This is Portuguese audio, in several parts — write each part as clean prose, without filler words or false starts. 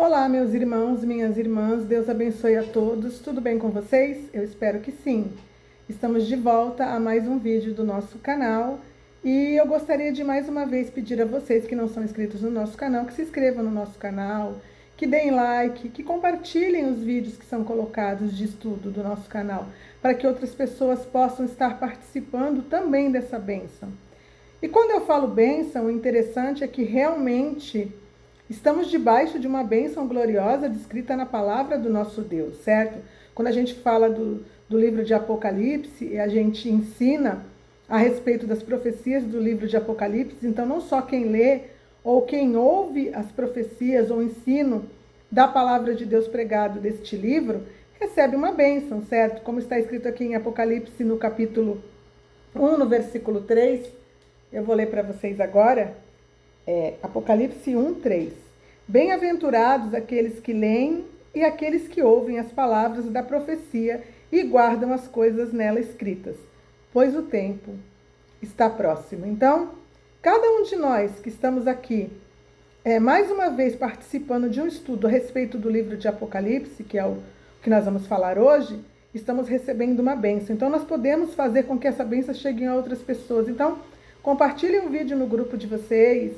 Olá, meus irmãos, minhas irmãs, Deus abençoe a todos. Tudo bem com vocês? Eu espero que sim. Estamos de volta a mais um vídeo do nosso canal e eu gostaria de mais uma vez pedir a vocês que não são inscritos no nosso canal, que se inscrevam no nosso canal, que deem like, que compartilhem os vídeos que são colocados de estudo do nosso canal, para que outras pessoas possam estar participando também dessa bênção. E quando eu falo bênção, o interessante é que realmente estamos debaixo de uma bênção gloriosa descrita na palavra do nosso Deus, certo? Quando a gente fala do livro de Apocalipse e a gente ensina a respeito das profecias do livro de Apocalipse, então não só quem lê ou quem ouve as profecias ou o ensino da palavra de Deus pregado deste livro, recebe uma bênção, certo? Como está escrito aqui em Apocalipse no capítulo 1, no versículo 3, eu vou ler para vocês agora. Apocalipse 1:3. Bem-aventurados aqueles que leem e aqueles que ouvem as palavras da profecia e guardam as coisas nela escritas, pois o tempo está próximo. Então, cada um de nós que estamos aqui, mais uma vez participando de um estudo a respeito do livro de Apocalipse, que é o que nós vamos falar hoje, estamos recebendo uma bênção. Então, nós podemos fazer com que essa bênção chegue a outras pessoas. Então, compartilhem o vídeo no grupo de vocês,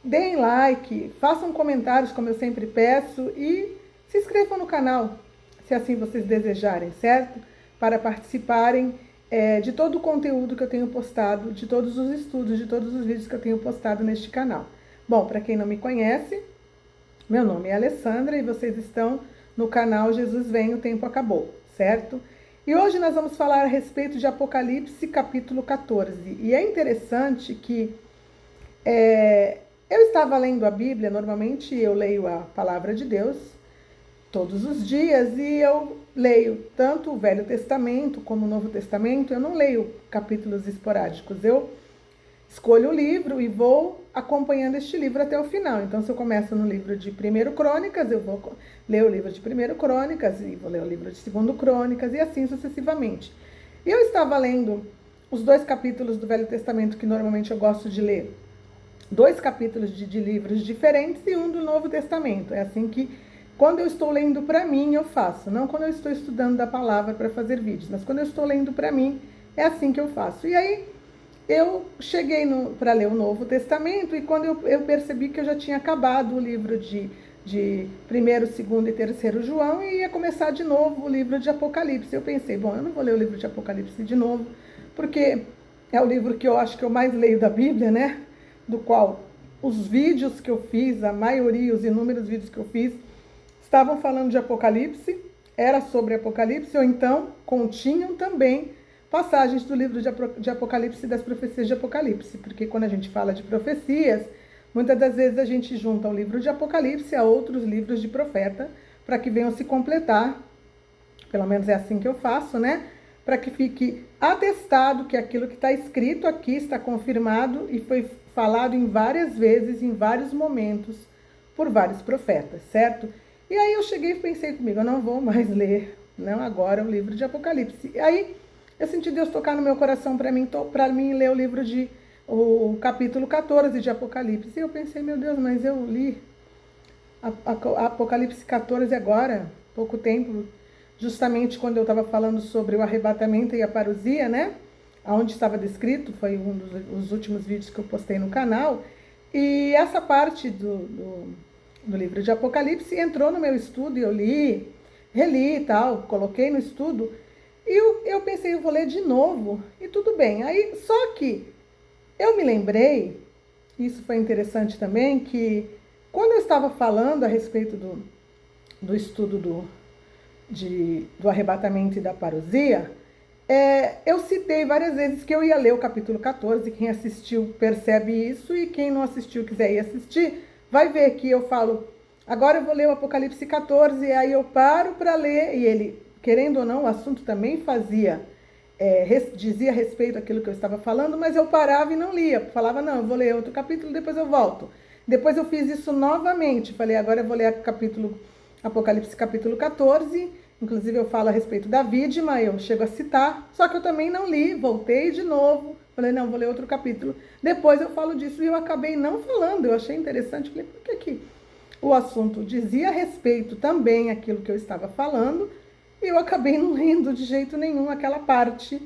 deem like, façam comentários, como eu sempre peço, e se inscrevam no canal, se assim vocês desejarem, certo? Para participarem de todo o conteúdo que eu tenho postado, de todos os estudos, de todos os vídeos que eu tenho postado neste canal. Bom, para quem não me conhece, meu nome é Alessandra e vocês estão no canal Jesus Vem, o Tempo Acabou, certo? E hoje nós vamos falar a respeito de Apocalipse capítulo 14. E é interessante que eu estava lendo a Bíblia, normalmente eu leio a palavra de Deus todos os dias e eu leio tanto o Velho Testamento como o Novo Testamento. Eu não leio capítulos esporádicos, eu escolho o livro e vou acompanhando este livro até o final. Então, se eu começo no livro de 1 Crônicas, eu vou ler o livro de 1 Crônicas e vou ler o livro de 2 Crônicas e assim sucessivamente. E eu estava lendo os 2 capítulos do Velho Testamento que normalmente eu gosto de ler, 2 capítulos de livros diferentes e um do Novo Testamento. É assim que, quando eu estou lendo para mim, eu faço. Não quando eu estou estudando da palavra para fazer vídeos, mas quando eu estou lendo para mim, é assim que eu faço. E aí, eu cheguei para ler o Novo Testamento e quando eu percebi que eu já tinha acabado o livro de 1º, 2º e 3º João e ia começar de novo o livro de Apocalipse. Eu pensei, bom, eu não vou ler o livro de Apocalipse de novo, porque é o livro que eu acho que eu mais leio da Bíblia, né? Do qual os vídeos que eu fiz, a maioria, os inúmeros vídeos que eu fiz, estavam falando de Apocalipse, era sobre Apocalipse, ou então continham também passagens do livro de Apocalipse e das profecias de Apocalipse, porque quando a gente fala de profecias, muitas das vezes a gente junta o livro de Apocalipse a outros livros de profeta, para que venham se completar, pelo menos é assim que eu faço, né? Para que fique atestado que aquilo que está escrito aqui está confirmado e foi falado em várias vezes, em vários momentos, por vários profetas, certo? E aí eu cheguei e pensei comigo, eu não vou mais ler, não agora, o livro de Apocalipse. E aí eu senti Deus tocar no meu coração para mim ler o capítulo 14 de Apocalipse. E eu pensei, meu Deus, mas eu li Apocalipse 14 agora, pouco tempo, justamente quando eu estava falando sobre o arrebatamento e a parousia, né? Onde estava descrito, foi um dos últimos vídeos que eu postei no canal. E essa parte do livro de Apocalipse entrou no meu estudo e eu li, reli e tal, coloquei no estudo. E eu pensei, eu vou ler de novo, e tudo bem. Aí, só que eu me lembrei, isso foi interessante também, que quando eu estava falando a respeito do estudo do arrebatamento e da parousia, eu citei várias vezes que eu ia ler o capítulo 14, quem assistiu percebe isso, e quem não assistiu quiser ir assistir, vai ver que eu falo, agora eu vou ler o Apocalipse 14, e aí eu paro para ler, e ele, querendo ou não, o assunto também dizia a respeito daquilo que eu estava falando, mas eu parava e não lia, falava, não, eu vou ler outro capítulo, depois eu volto. Depois eu fiz isso novamente, falei, agora eu vou ler Apocalipse capítulo 14, inclusive eu falo a respeito da vítima, eu chego a citar, só que eu também não li, voltei de novo, falei, não, vou ler outro capítulo. Depois eu falo disso e eu acabei não falando, eu achei interessante, falei, por que o assunto dizia respeito também àquilo que eu estava falando, e eu acabei não lendo de jeito nenhum aquela parte,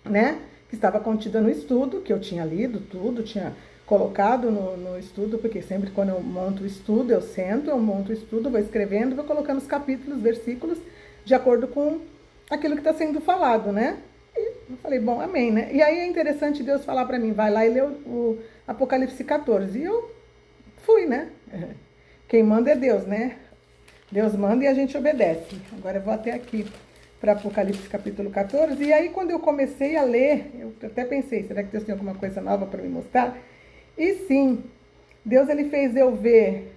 né, que estava contida no estudo, que eu tinha lido tudo, tinha colocado no estudo, porque sempre quando eu monto o estudo, eu sento, eu monto o estudo, vou escrevendo, vou colocando os capítulos, versículos, de acordo com aquilo que está sendo falado, né? E eu falei, bom, amém, né? E aí é interessante Deus falar para mim, vai lá e lê o Apocalipse 14. E eu fui, né? Quem manda é Deus, né? Deus manda e a gente obedece. Agora eu vou até aqui para Apocalipse capítulo 14. E aí quando eu comecei a ler, eu até pensei, será que Deus tem alguma coisa nova para me mostrar? E sim, Deus ele fez eu ver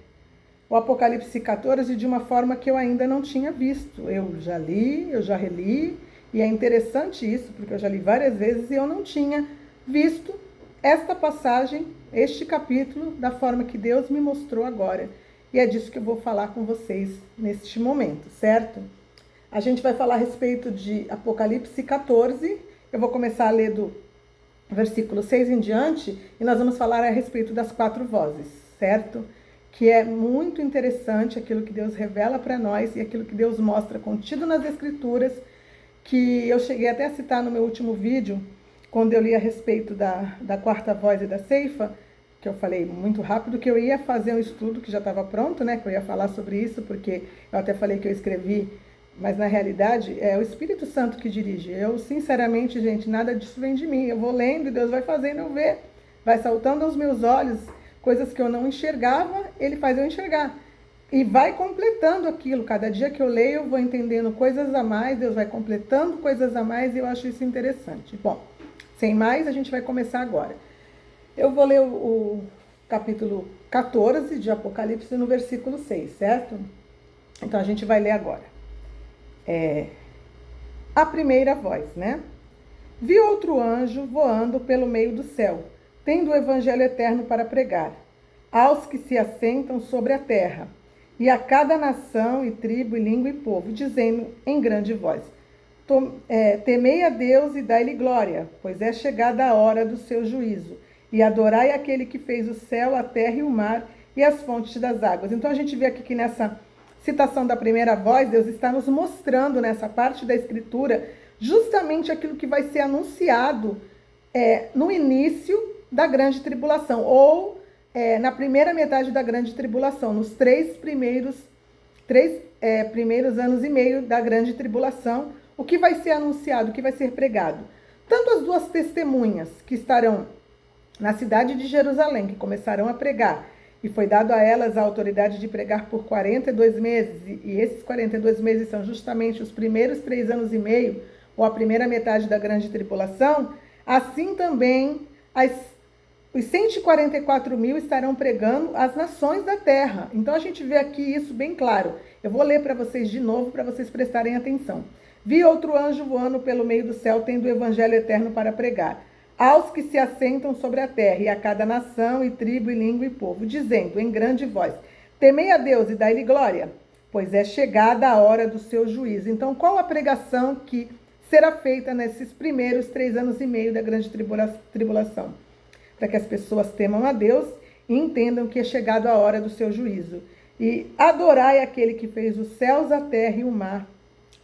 o Apocalipse 14 de uma forma que eu ainda não tinha visto. Eu já li, eu já reli, e é interessante isso, porque eu já li várias vezes e eu não tinha visto esta passagem, este capítulo, da forma que Deus me mostrou agora. E é disso que eu vou falar com vocês neste momento, certo? A gente vai falar a respeito de Apocalipse 14, eu vou começar a ler do versículo 6 em diante, e nós vamos falar a respeito das 4 vozes, certo? Que é muito interessante aquilo que Deus revela para nós e aquilo que Deus mostra contido nas Escrituras, que eu cheguei até a citar no meu último vídeo, quando eu li a respeito da quarta voz e da ceifa, que eu falei muito rápido que eu ia fazer um estudo que já estava pronto, né? Que eu ia falar sobre isso, porque eu até falei que eu escrevi, mas na realidade é o Espírito Santo que dirige. Eu, sinceramente, gente, nada disso vem de mim. Eu vou lendo e Deus vai fazendo eu ver, vai saltando aos meus olhos coisas que eu não enxergava, Ele faz eu enxergar. E vai completando aquilo. Cada dia que eu leio, eu vou entendendo coisas a mais, Deus vai completando coisas a mais e eu acho isso interessante. Bom, sem mais, a gente vai começar agora. Eu vou ler o capítulo 14 de Apocalipse no versículo 6, certo? Então a gente vai ler agora. A primeira voz, né? Vi outro anjo voando pelo meio do céu, tendo o evangelho eterno para pregar, aos que se assentam sobre a terra, e a cada nação e tribo e língua e povo, dizendo em grande voz, temei a Deus e dai-lhe glória, pois é chegada a hora do seu juízo, e adorai aquele que fez o céu, a terra e o mar e as fontes das águas. Então a gente vê aqui que nessa citação da primeira voz, Deus está nos mostrando nessa parte da Escritura justamente aquilo que vai ser anunciado no início da grande tribulação, ou na primeira metade da grande tribulação, nos três primeiros anos e meio da grande tribulação, o que vai ser anunciado, o que vai ser pregado. Tanto as duas testemunhas que estarão na cidade de Jerusalém, que começarão a pregar, e foi dado a elas a autoridade de pregar por 42 meses, e esses 42 meses são justamente os primeiros 3 anos e meio, ou a primeira metade da grande tribulação, assim também os 144 mil estarão pregando as nações da terra. Então a gente vê aqui isso bem claro. Eu vou ler para vocês de novo, para vocês prestarem atenção. Vi outro anjo voando pelo meio do céu, tendo o evangelho eterno para pregar, aos que se assentam sobre a terra, e a cada nação, e tribo, e língua, e povo, dizendo em grande voz, temei a Deus e dai-lhe glória, pois é chegada a hora do seu juízo. Então, qual a pregação que será feita nesses primeiros 3 anos e meio da grande tribulação? Para que as pessoas temam a Deus e entendam que é chegada a hora do seu juízo. E adorai aquele que fez os céus, a terra e o mar,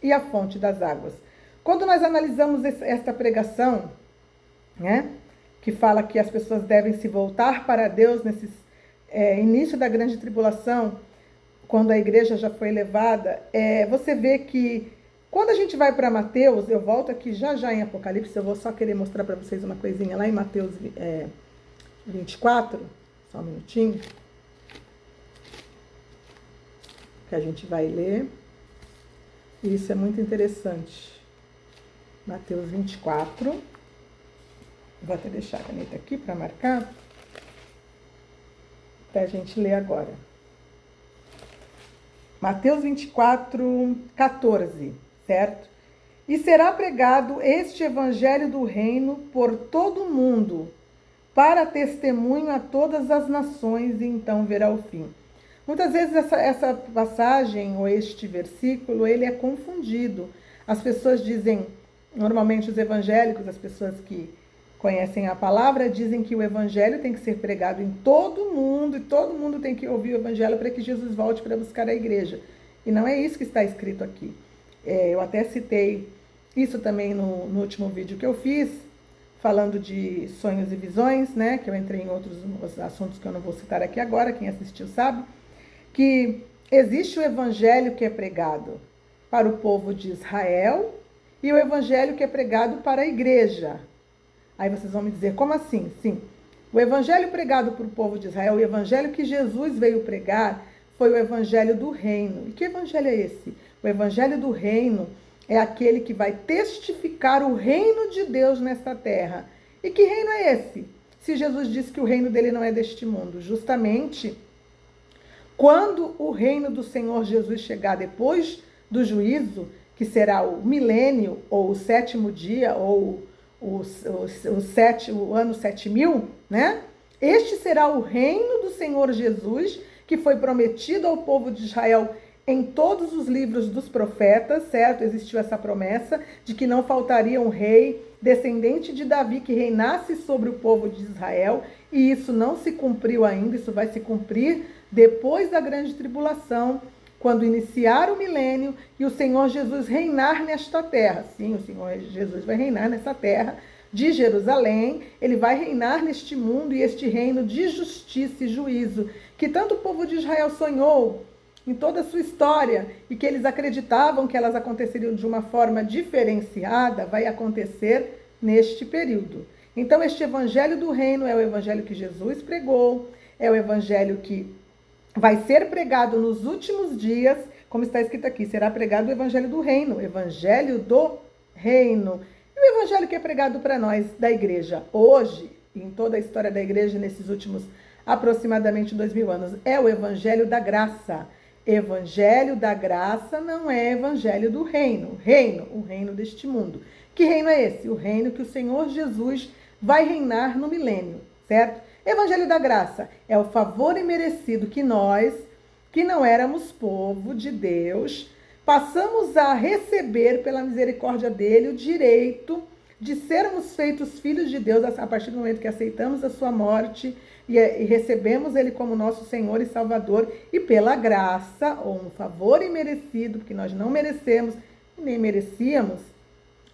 e a fonte das águas. Quando nós analisamos esta pregação, né, que fala que as pessoas devem se voltar para Deus nesse início da grande tribulação, quando a igreja já foi levada, você vê que quando a gente vai para Mateus, eu volto aqui já em Apocalipse, eu vou só querer mostrar para vocês uma coisinha lá em Mateus 24, só um minutinho, que a gente vai ler, e isso é muito interessante. Mateus 24, vou até deixar a caneta aqui para marcar, para a gente ler agora. Mateus 24, 14, certo? E será pregado este evangelho do reino por todo o mundo, para testemunho a todas as nações, e então verá o fim. Muitas vezes essa passagem, ou este versículo, ele é confundido. As pessoas dizem, normalmente os evangélicos, as pessoas que conhecem a palavra, dizem que o evangelho tem que ser pregado em todo mundo, e todo mundo tem que ouvir o evangelho para que Jesus volte para buscar a igreja. E não é isso que está escrito aqui. Eu até citei isso também no último vídeo que eu fiz, falando de sonhos e visões, né? Que eu entrei em outros assuntos que eu não vou citar aqui agora, quem assistiu sabe, que existe o evangelho que é pregado para o povo de Israel e o evangelho que é pregado para a igreja. Aí vocês vão me dizer, como assim? Sim, o evangelho pregado para o povo de Israel, o evangelho que Jesus veio pregar, foi o evangelho do reino. E que evangelho é esse? O evangelho do reino é aquele que vai testificar o reino de Deus nesta terra. E que reino é esse? Se Jesus disse que o reino dele não é deste mundo, justamente quando o reino do Senhor Jesus chegar depois do juízo, que será o milênio, ou o sétimo dia, ou o ano 7000, né? Este será o reino do Senhor Jesus, que foi prometido ao povo de Israel em todos os livros dos profetas, certo? Existiu essa promessa de que não faltaria um rei descendente de Davi que reinasse sobre o povo de Israel, e isso não se cumpriu ainda, isso vai se cumprir depois da grande tribulação, quando iniciar o milênio e o Senhor Jesus reinar nesta terra. Sim, o Senhor Jesus vai reinar nessa terra de Jerusalém, ele vai reinar neste mundo, e este reino de justiça e juízo, que tanto o povo de Israel sonhou em toda a sua história, e que eles acreditavam que elas aconteceriam de uma forma diferenciada, vai acontecer neste período. Então, este evangelho do reino é o evangelho que Jesus pregou, é o evangelho que vai ser pregado nos últimos dias, como está escrito aqui, será pregado o evangelho do reino, evangelho do reino. E o evangelho que é pregado para nós da igreja hoje, em toda a história da igreja nesses últimos aproximadamente 2000 anos, é o evangelho da graça. Evangelho da graça não é evangelho do reino. Reino, o reino deste mundo. Que reino é esse? O reino que o Senhor Jesus vai reinar no milênio, certo? Evangelho da graça é o favor imerecido que nós, que não éramos povo de Deus, passamos a receber pela misericórdia dele o direito de sermos feitos filhos de Deus a partir do momento que aceitamos a sua morte e recebemos ele como nosso Senhor e Salvador, e pela graça, ou um favor imerecido, porque nós não merecemos, nem merecíamos,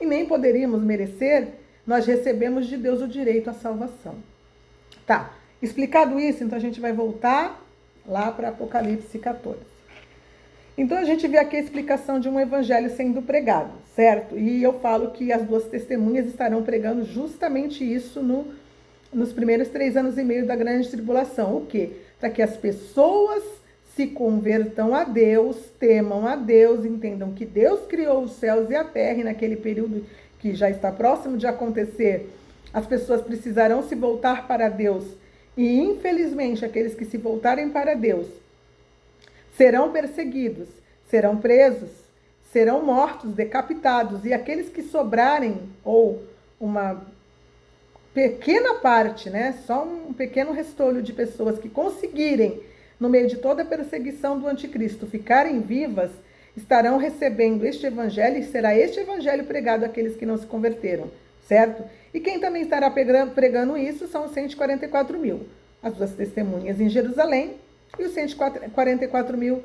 e nem poderíamos merecer, nós recebemos de Deus o direito à salvação. Tá, explicado isso, então a gente vai voltar lá para Apocalipse 14. Então a gente vê aqui a explicação de um evangelho sendo pregado, certo? E eu falo que as duas testemunhas estarão pregando justamente isso nos primeiros 3 anos e meio da grande tribulação. O quê? Para que as pessoas se convertam a Deus, temam a Deus, entendam que Deus criou os céus e a terra, e naquele período que já está próximo de acontecer, as pessoas precisarão se voltar para Deus. E, infelizmente, aqueles que se voltarem para Deus serão perseguidos, serão presos, serão mortos, decapitados. E aqueles que sobrarem, ou uma pequena parte, né, só um pequeno restolho de pessoas que conseguirem, no meio de toda a perseguição do anticristo, ficarem vivas, estarão recebendo este evangelho, e será este evangelho pregado àqueles que não se converteram, certo? E quem também estará pregando isso são os 144 mil, as duas testemunhas em Jerusalém, e os 144 mil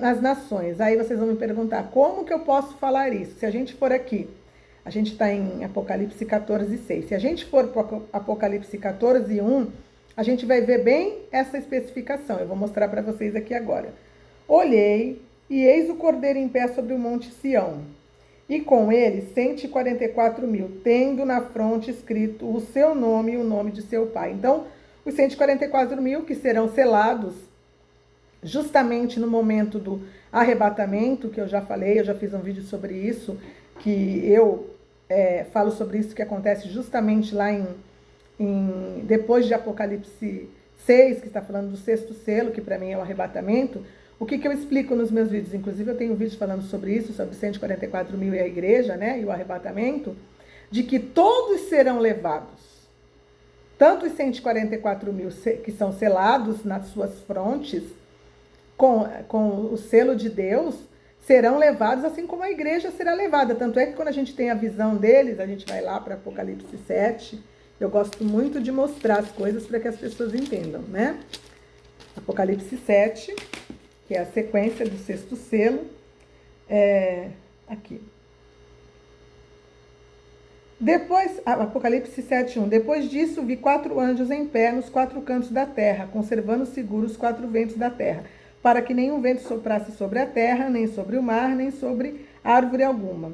nas nações. Aí vocês vão me perguntar, como que eu posso falar isso? Se a gente for aqui, a gente está em Apocalipse 14, 6. Se a gente for para Apocalipse 14, 1, a gente vai ver bem essa especificação. Eu vou mostrar para vocês aqui agora. Olhei, e eis o Cordeiro em pé sobre o monte Sião, e com ele 144 mil, tendo na fronte escrito o seu nome e o nome de seu pai. Então, os 144 mil que serão selados justamente no momento do arrebatamento, que eu já falei, eu já fiz um vídeo sobre isso, que eu falo sobre isso, que acontece justamente lá depois de Apocalipse 6, que está falando do 6º selo, que para mim é o arrebatamento. O que eu explico nos meus vídeos? Inclusive eu tenho um vídeo falando sobre isso, sobre 144 mil e a igreja, né, e o arrebatamento, de que todos serão levados. Tanto os 144 mil que são selados nas suas frontes, com o selo de Deus, serão levados, assim como a igreja será levada. Tanto é que quando a gente tem a visão deles, a gente vai lá para Apocalipse 7, Eu gosto muito de mostrar as coisas para que as pessoas entendam, né? Apocalipse 7, que é a sequência do 6º selo, aqui. Depois, Apocalipse 7:1. Depois disso, vi 4 anjos em pé nos 4 cantos da terra, conservando seguros os 4 ventos da terra, para que nenhum vento soprasse sobre a terra, nem sobre o mar, nem sobre árvore alguma.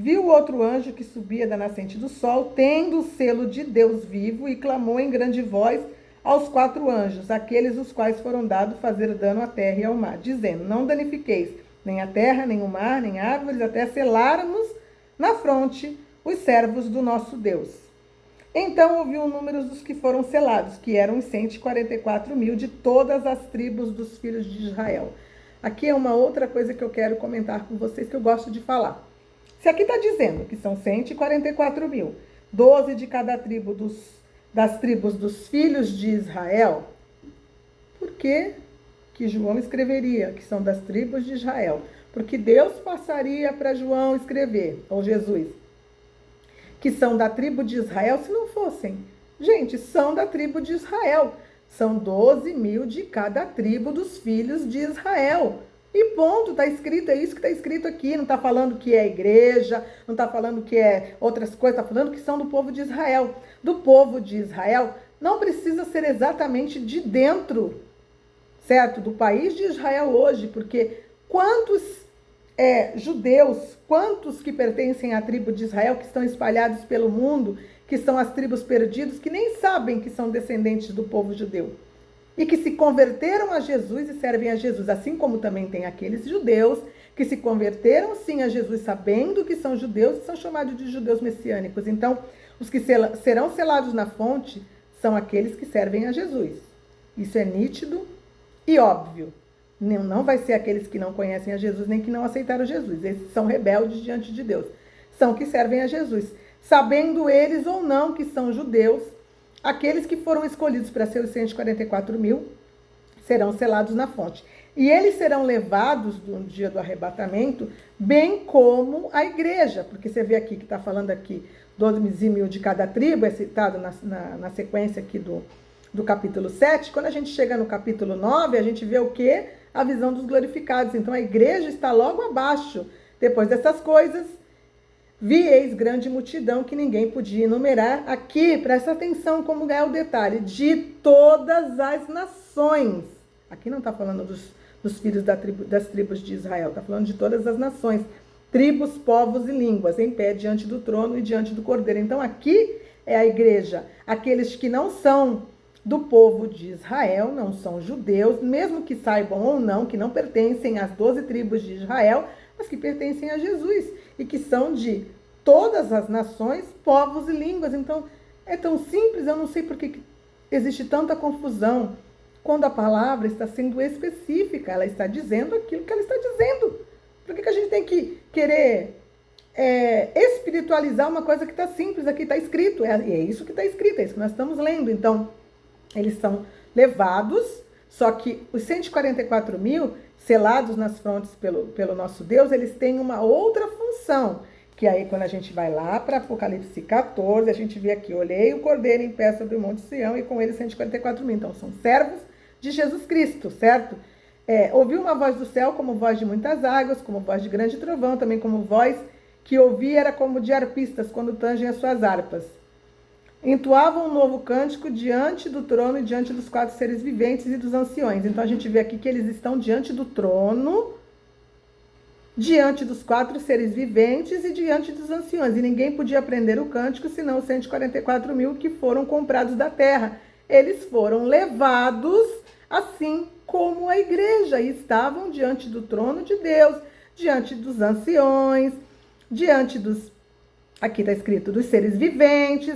Vi o outro anjo que subia da nascente do sol, tendo o selo de Deus vivo, e clamou em grande voz aos 4 anjos, aqueles os quais foram dados fazer dano à terra e ao mar, dizendo: não danifiqueis nem a terra, nem o mar, nem árvores, até selarmos na fronte os servos do nosso Deus. Então ouvi o número dos que foram selados, que eram os 144.000 de todas as tribos dos filhos de Israel. Aqui é uma outra coisa que eu quero comentar com vocês, que eu gosto de falar. Se aqui está dizendo que são 144.000, 12 de cada tribo das tribos dos filhos de Israel, por que João escreveria que são das tribos de Israel? Porque Deus passaria para João escrever, ou Jesus, que são da tribo de Israel, se não fossem. Gente, são da tribo de Israel. São 12.000 de cada tribo dos filhos de Israel. E ponto, está escrito, é isso que está escrito aqui. Não está falando que é igreja, não está falando que é outras coisas, está falando que são do povo de Israel. Do povo de Israel, não precisa ser exatamente de dentro, certo? Do país de Israel hoje, porque quantos judeus, quantos que pertencem à tribo de Israel, que estão espalhados pelo mundo, que são as tribos perdidas, que nem sabem que são descendentes do povo judeu, e que se converteram a Jesus e servem a Jesus, assim como também tem aqueles judeus que se converteram sim a Jesus, sabendo que são judeus, e são chamados de judeus messiânicos. Então, os que serão selados na fonte são aqueles que servem a Jesus. Isso é nítido e óbvio. Não vai ser aqueles que não conhecem a Jesus, nem que não aceitaram Jesus. Esses são rebeldes diante de Deus. São que servem a Jesus. Sabendo eles ou não que são judeus, aqueles que foram escolhidos para ser os 144.000 serão selados na fonte. E eles serão levados no dia do arrebatamento, bem como a igreja. Porque você vê aqui que está falando aqui 12.000 de cada tribo, é citado na sequência aqui do capítulo 7. Quando a gente chega no capítulo 9, a gente vê o quê? A visão dos glorificados. Então a igreja está logo abaixo. Depois dessas coisas, vi eis grande multidão que ninguém podia enumerar. Aqui, presta atenção como é o detalhe, de todas as nações. Aqui não está falando dos filhos das tribos de Israel, está falando de todas as nações, tribos, povos e línguas, em pé diante do trono e diante do Cordeiro. Então aqui é a igreja, aqueles que não são do povo de Israel, não são judeus, mesmo que saibam ou não, que não pertencem às 12 tribos de Israel, mas que pertencem a Jesus e que são de todas as nações, povos e línguas. Então, é tão simples, eu não sei por que existe tanta confusão quando a palavra está sendo específica, ela está dizendo aquilo que ela está dizendo. Por que a gente tem que querer espiritualizar uma coisa que está simples, aqui está escrito, é isso que está escrito, é isso que nós estamos lendo. Então, eles são levados, só que os 144.000 selados nas frontes pelo nosso Deus, eles têm uma outra função, que aí quando a gente vai lá para Apocalipse 14, a gente vê aqui, olhei o Cordeiro em pé sobre o Monte Sião e com ele 144.000, então são servos de Jesus Cristo, certo? Ouvi uma voz do céu como voz de muitas águas, como voz de grande trovão, também como voz que ouvi era como de arpistas quando tangem as suas harpas. Entoavam um novo cântico diante do trono e diante dos 4 seres viventes e dos anciões. Então a gente vê aqui que eles estão diante do trono, diante dos 4 seres viventes e diante dos anciões. E ninguém podia aprender o cântico, senão os 144.000 que foram comprados da terra. Eles foram levados assim como a igreja e estavam diante do trono de Deus, diante dos anciões, diante dos, aqui está escrito, dos seres viventes,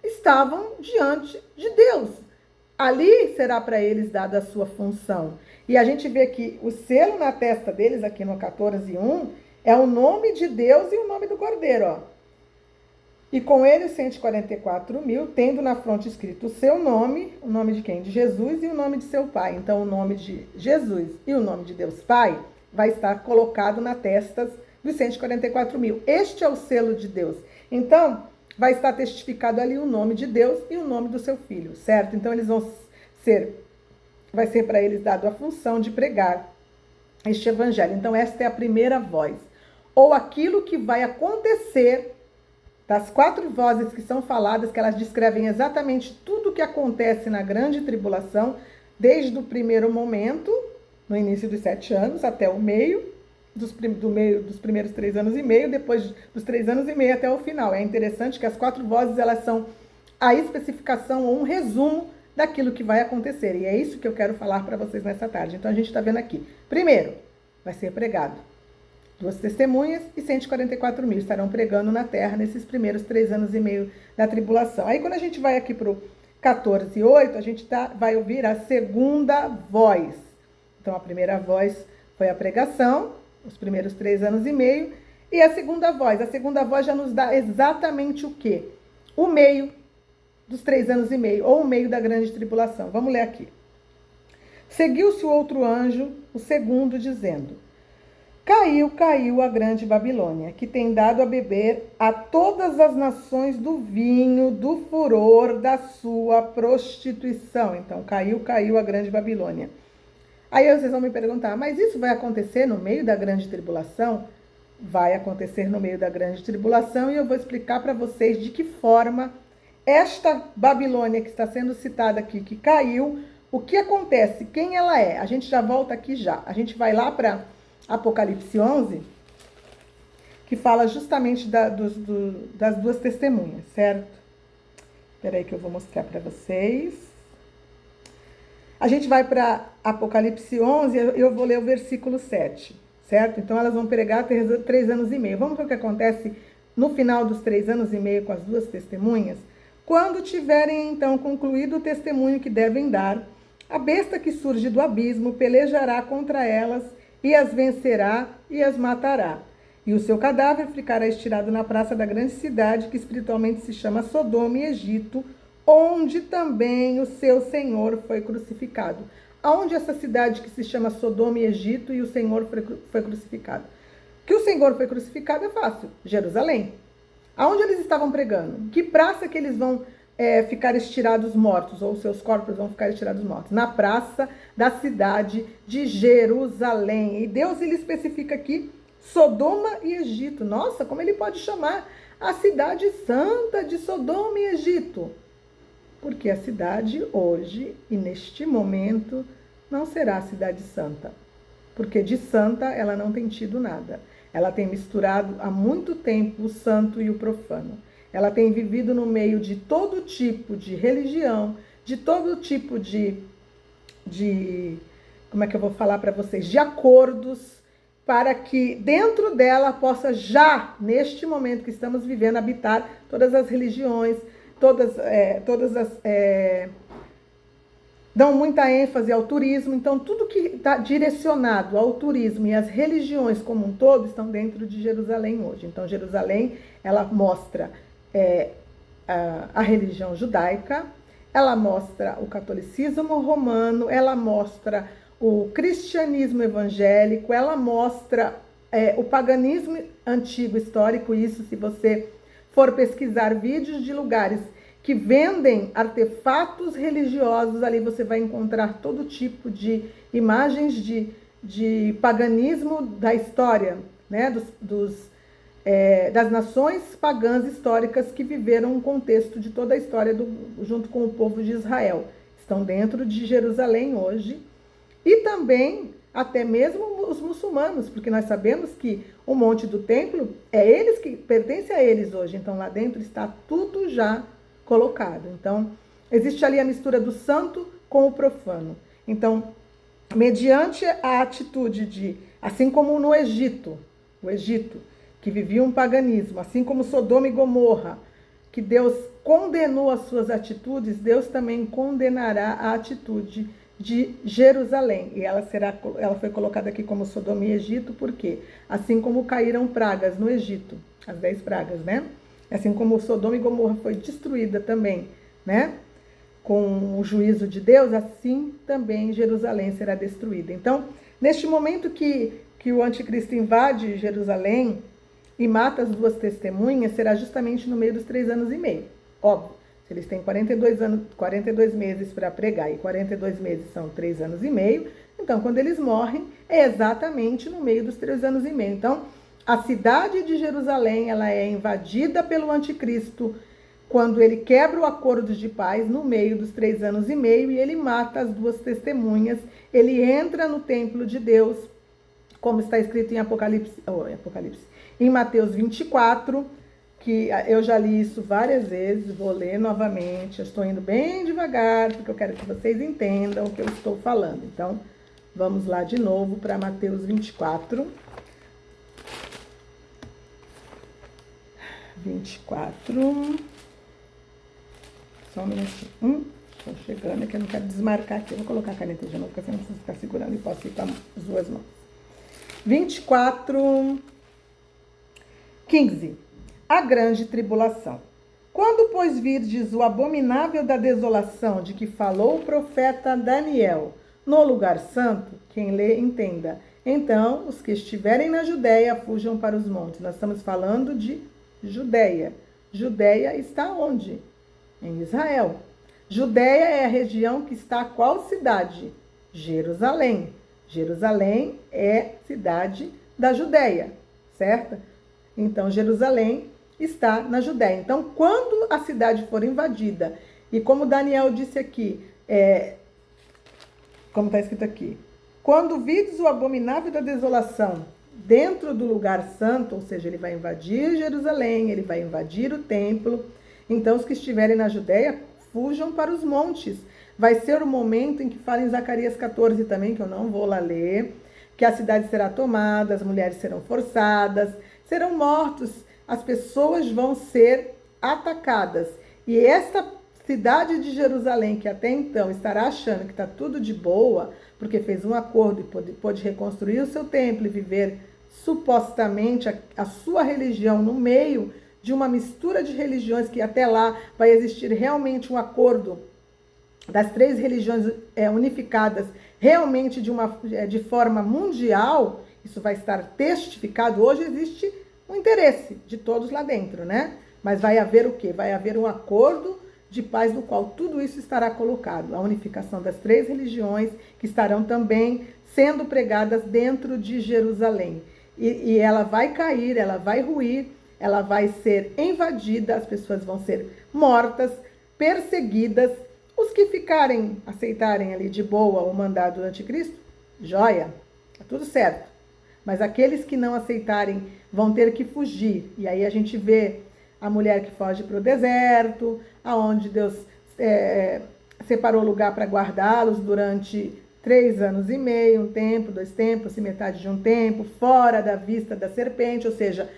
estavam diante de Deus. Ali será para eles dada a sua função. E a gente vê que o selo na testa deles, aqui no 14:1, é o nome de Deus e o nome do Cordeiro, ó. E com ele os 144.000, tendo na fronte escrito o seu nome, o nome de quem? De Jesus e o nome de seu Pai. Então o nome de Jesus e o nome de Deus Pai vai estar colocado na testa dos 144.000. Este é o selo de Deus. Então, vai estar testificado ali o nome de Deus e o nome do seu filho, certo? Então eles vai ser para eles dado a função de pregar este evangelho. Então esta é a primeira voz, ou aquilo que vai acontecer das 4 vozes que são faladas, que elas descrevem exatamente tudo o que acontece na grande tribulação, desde o primeiro momento, no início dos 7 anos, até o meio, dos primeiros 3 anos e meio, depois dos 3 anos e meio até o final. É interessante que as 4 vozes, elas são a especificação ou um resumo daquilo que vai acontecer. E é isso que eu quero falar para vocês nessa tarde. Então a gente está vendo aqui. Primeiro, vai ser pregado 2 testemunhas e 144 mil estarão pregando na terra nesses primeiros 3 anos e meio da tribulação. Aí quando a gente vai aqui para o 14:8, a gente vai ouvir a segunda voz. Então a primeira voz foi a pregação, os primeiros 3 anos e meio, e a segunda voz já nos dá exatamente o quê? O meio dos 3 anos e meio, ou o meio da grande tribulação. Vamos ler aqui. Seguiu-se o outro anjo, o segundo, dizendo: Caiu a grande Babilônia, que tem dado a beber a todas as nações do vinho, do furor da sua prostituição. Então, caiu a grande Babilônia. Aí vocês vão me perguntar, mas isso vai acontecer no meio da grande tribulação? Vai acontecer no meio da grande tribulação, e eu vou explicar para vocês de que forma esta Babilônia que está sendo citada aqui, que caiu, o que acontece, quem ela é. A gente já volta aqui já. A gente vai lá para Apocalipse 11, que fala justamente das 2 testemunhas, certo? Espera aí que eu vou mostrar para vocês. A gente vai para Apocalipse 11 e eu vou ler o versículo 7, certo? Então elas vão pregar 3 anos e meio. Vamos ver o que acontece no final dos 3 anos e meio com as 2 testemunhas? Quando tiverem então concluído o testemunho que devem dar, a besta que surge do abismo pelejará contra elas e as vencerá e as matará. E o seu cadáver ficará estirado na praça da grande cidade, que espiritualmente se chama Sodoma e Egito, onde também o seu Senhor foi crucificado. Aonde essa cidade que se chama Sodoma e Egito e o Senhor foi crucificado? Que o Senhor foi crucificado é fácil, Jerusalém. Aonde eles estavam pregando? Que praça que eles vão ficar estirados mortos, ou seus corpos vão ficar estirados mortos? Na praça da cidade de Jerusalém. E Deus, ele especifica aqui Sodoma e Egito. Nossa, como ele pode chamar a cidade santa de Sodoma e Egito? Porque a cidade hoje, e neste momento, não será a cidade santa. Porque de santa ela não tem tido nada. Ela tem misturado há muito tempo o santo e o profano. Ela tem vivido no meio de todo tipo de religião, de todo tipo de como é que eu vou falar para vocês? De acordos, para que dentro dela possa já, neste momento que estamos vivendo, habitar todas as religiões, dão muita ênfase ao turismo. Então, tudo que está direcionado ao turismo e às religiões como um todo estão dentro de Jerusalém hoje. Então, Jerusalém, ela mostra a religião judaica, ela mostra o catolicismo romano, ela mostra o cristianismo evangélico, ela mostra o paganismo antigo histórico. Isso, se você for pesquisar vídeos de lugares que vendem artefatos religiosos, ali você vai encontrar todo tipo de imagens de paganismo da história, né? Das nações pagãs históricas que viveram um contexto de toda a história junto com o povo de Israel. Estão dentro de Jerusalém hoje. E também, até mesmo os muçulmanos, porque nós sabemos que o Monte do Templo pertence a eles hoje. Então, lá dentro está tudo já colocado. Então, existe ali a mistura do santo com o profano. Então, mediante a atitude assim como no Egito, que vivia um paganismo, assim como Sodoma e Gomorra, que Deus condenou as suas atitudes, Deus também condenará a atitude de Jerusalém. E ela foi colocada aqui como Sodoma e Egito, porque assim como caíram pragas no Egito, as 10 pragas, né? Assim como Sodoma e Gomorra foi destruída também, né? Com o juízo de Deus, assim também Jerusalém será destruída. Então, neste momento que o anticristo invade Jerusalém, e mata as duas testemunhas, será justamente no meio dos 3 anos e meio. Óbvio, se eles têm 42 meses para pregar e 42 meses são 3 anos e meio, então quando eles morrem é exatamente no meio dos 3 anos e meio. Então, a cidade de Jerusalém, ela é invadida pelo anticristo quando ele quebra o acordo de paz no meio dos 3 anos e meio e ele mata as duas testemunhas. Ele entra no templo de Deus, como está escrito em em Mateus 24, que eu já li isso várias vezes, vou ler novamente. Eu estou indo bem devagar, porque eu quero que vocês entendam o que eu estou falando. Então, vamos lá de novo para Mateus 24. 24. Só um minutinho. Estou chegando, é que eu não quero desmarcar aqui. Eu vou colocar a caneta de novo, porque senão eu preciso ficar segurando e posso ir com as duas mãos. 24, 15. A grande tribulação. Quando, pois, virdes o abominável da desolação de que falou o profeta Daniel no lugar santo, quem lê, entenda. Então, os que estiverem na Judéia, fujam para os montes. Nós estamos falando de Judéia. Judéia está onde? Em Israel. Judéia é a região que está a qual cidade? Jerusalém. Jerusalém é cidade da Judéia, certo? Então, Jerusalém está na Judéia. Então, quando a cidade for invadida, e como Daniel disse aqui, como está escrito aqui, quando vides o abominável da desolação dentro do lugar santo, ou seja, ele vai invadir Jerusalém, ele vai invadir o templo, então os que estiverem na Judéia, fujam para os montes. Vai ser o momento em que fala em Zacarias 14 também, que eu não vou lá ler, que a cidade será tomada, as mulheres serão forçadas, serão mortos, as pessoas vão ser atacadas. E esta cidade de Jerusalém, que até então estará achando que está tudo de boa, porque fez um acordo e pôde reconstruir o seu templo e viver supostamente a sua religião no meio de uma mistura de religiões, que até lá vai existir realmente um acordo das 3 religiões unificadas, realmente de forma mundial. Isso vai estar testificado. Hoje existe um interesse de todos lá dentro, né? Mas vai haver o quê? Vai haver um acordo de paz no qual tudo isso estará colocado. A unificação das 3 religiões que estarão também sendo pregadas dentro de Jerusalém. E ela vai cair, ela vai ruir, ela vai ser invadida, as pessoas vão ser mortas, perseguidas. Os que aceitarem ali de boa o mandado do anticristo, joia, tá tudo certo. Mas aqueles que não aceitarem vão ter que fugir. E aí a gente vê a mulher que foge para o deserto, aonde Deus separou lugar para guardá-los durante 3 anos e meio, 1 tempo, 2 tempos, metade de 1 tempo, fora da vista da serpente, ou seja,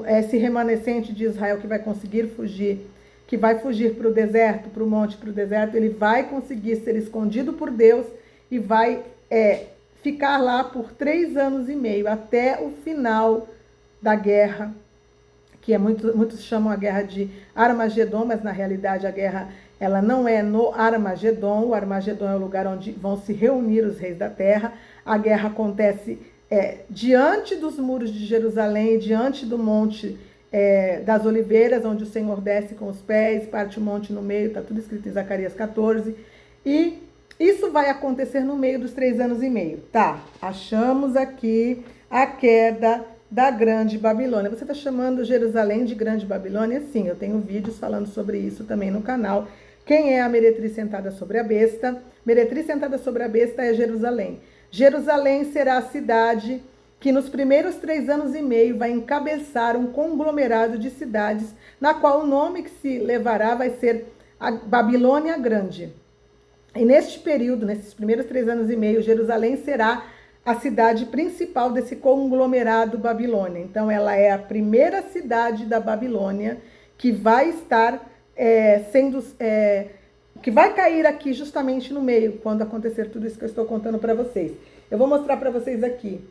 esse remanescente de Israel que vai conseguir fugir, que vai fugir para o deserto, para o monte, para o deserto, ele vai conseguir ser escondido por Deus e vai ficar lá por 3 anos e meio, até o final da guerra, que muitos chamam a guerra de Armagedon, mas na realidade a guerra ela não é no Armagedon. O Armagedon é o lugar onde vão se reunir os reis da terra. A guerra acontece diante dos muros de Jerusalém, diante do monte das oliveiras, onde o Senhor desce com os pés, parte o monte no meio, está tudo escrito em Zacarias 14. E isso vai acontecer no meio dos 3 anos e meio. Tá, achamos aqui a queda da Grande Babilônia. Você está chamando Jerusalém de Grande Babilônia? Sim, eu tenho vídeos falando sobre isso também no canal. Quem é a meretriz sentada sobre a besta? Meretriz sentada sobre a besta é Jerusalém. Jerusalém será a cidade que nos primeiros 3 anos e meio vai encabeçar um conglomerado de cidades, na qual o nome que se levará vai ser a Babilônia Grande. E neste período, nesses primeiros 3 anos e meio, Jerusalém será a cidade principal desse conglomerado Babilônia. Então, ela é a primeira cidade da Babilônia que vai estar que vai cair aqui justamente no meio, quando acontecer tudo isso que eu estou contando para vocês. Eu vou mostrar para vocês aqui.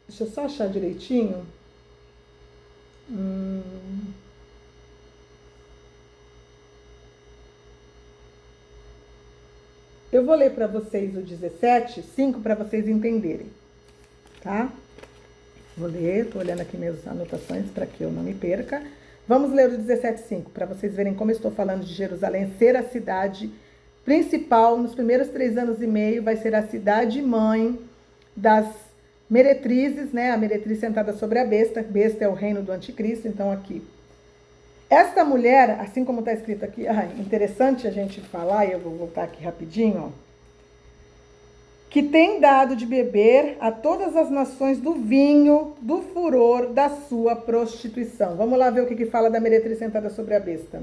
Deixa eu só achar direitinho. Eu vou ler para vocês o 17, 5, para vocês entenderem, tá? Vou ler, estou olhando aqui minhas anotações para que eu não me perca. Vamos ler o 17:5, para vocês verem como eu estou falando de Jerusalém ser a cidade principal. Nos primeiros 3 anos e meio vai ser a cidade mãe das meretrizes, né? A meretriz sentada sobre a besta. Besta é o reino do anticristo, então aqui. Esta mulher, assim como está escrito aqui, interessante a gente falar, e eu vou voltar aqui rapidinho, ó, que tem dado de beber a todas as nações do vinho, do furor da sua prostituição. Vamos lá ver o que fala da meretriz sentada sobre a besta.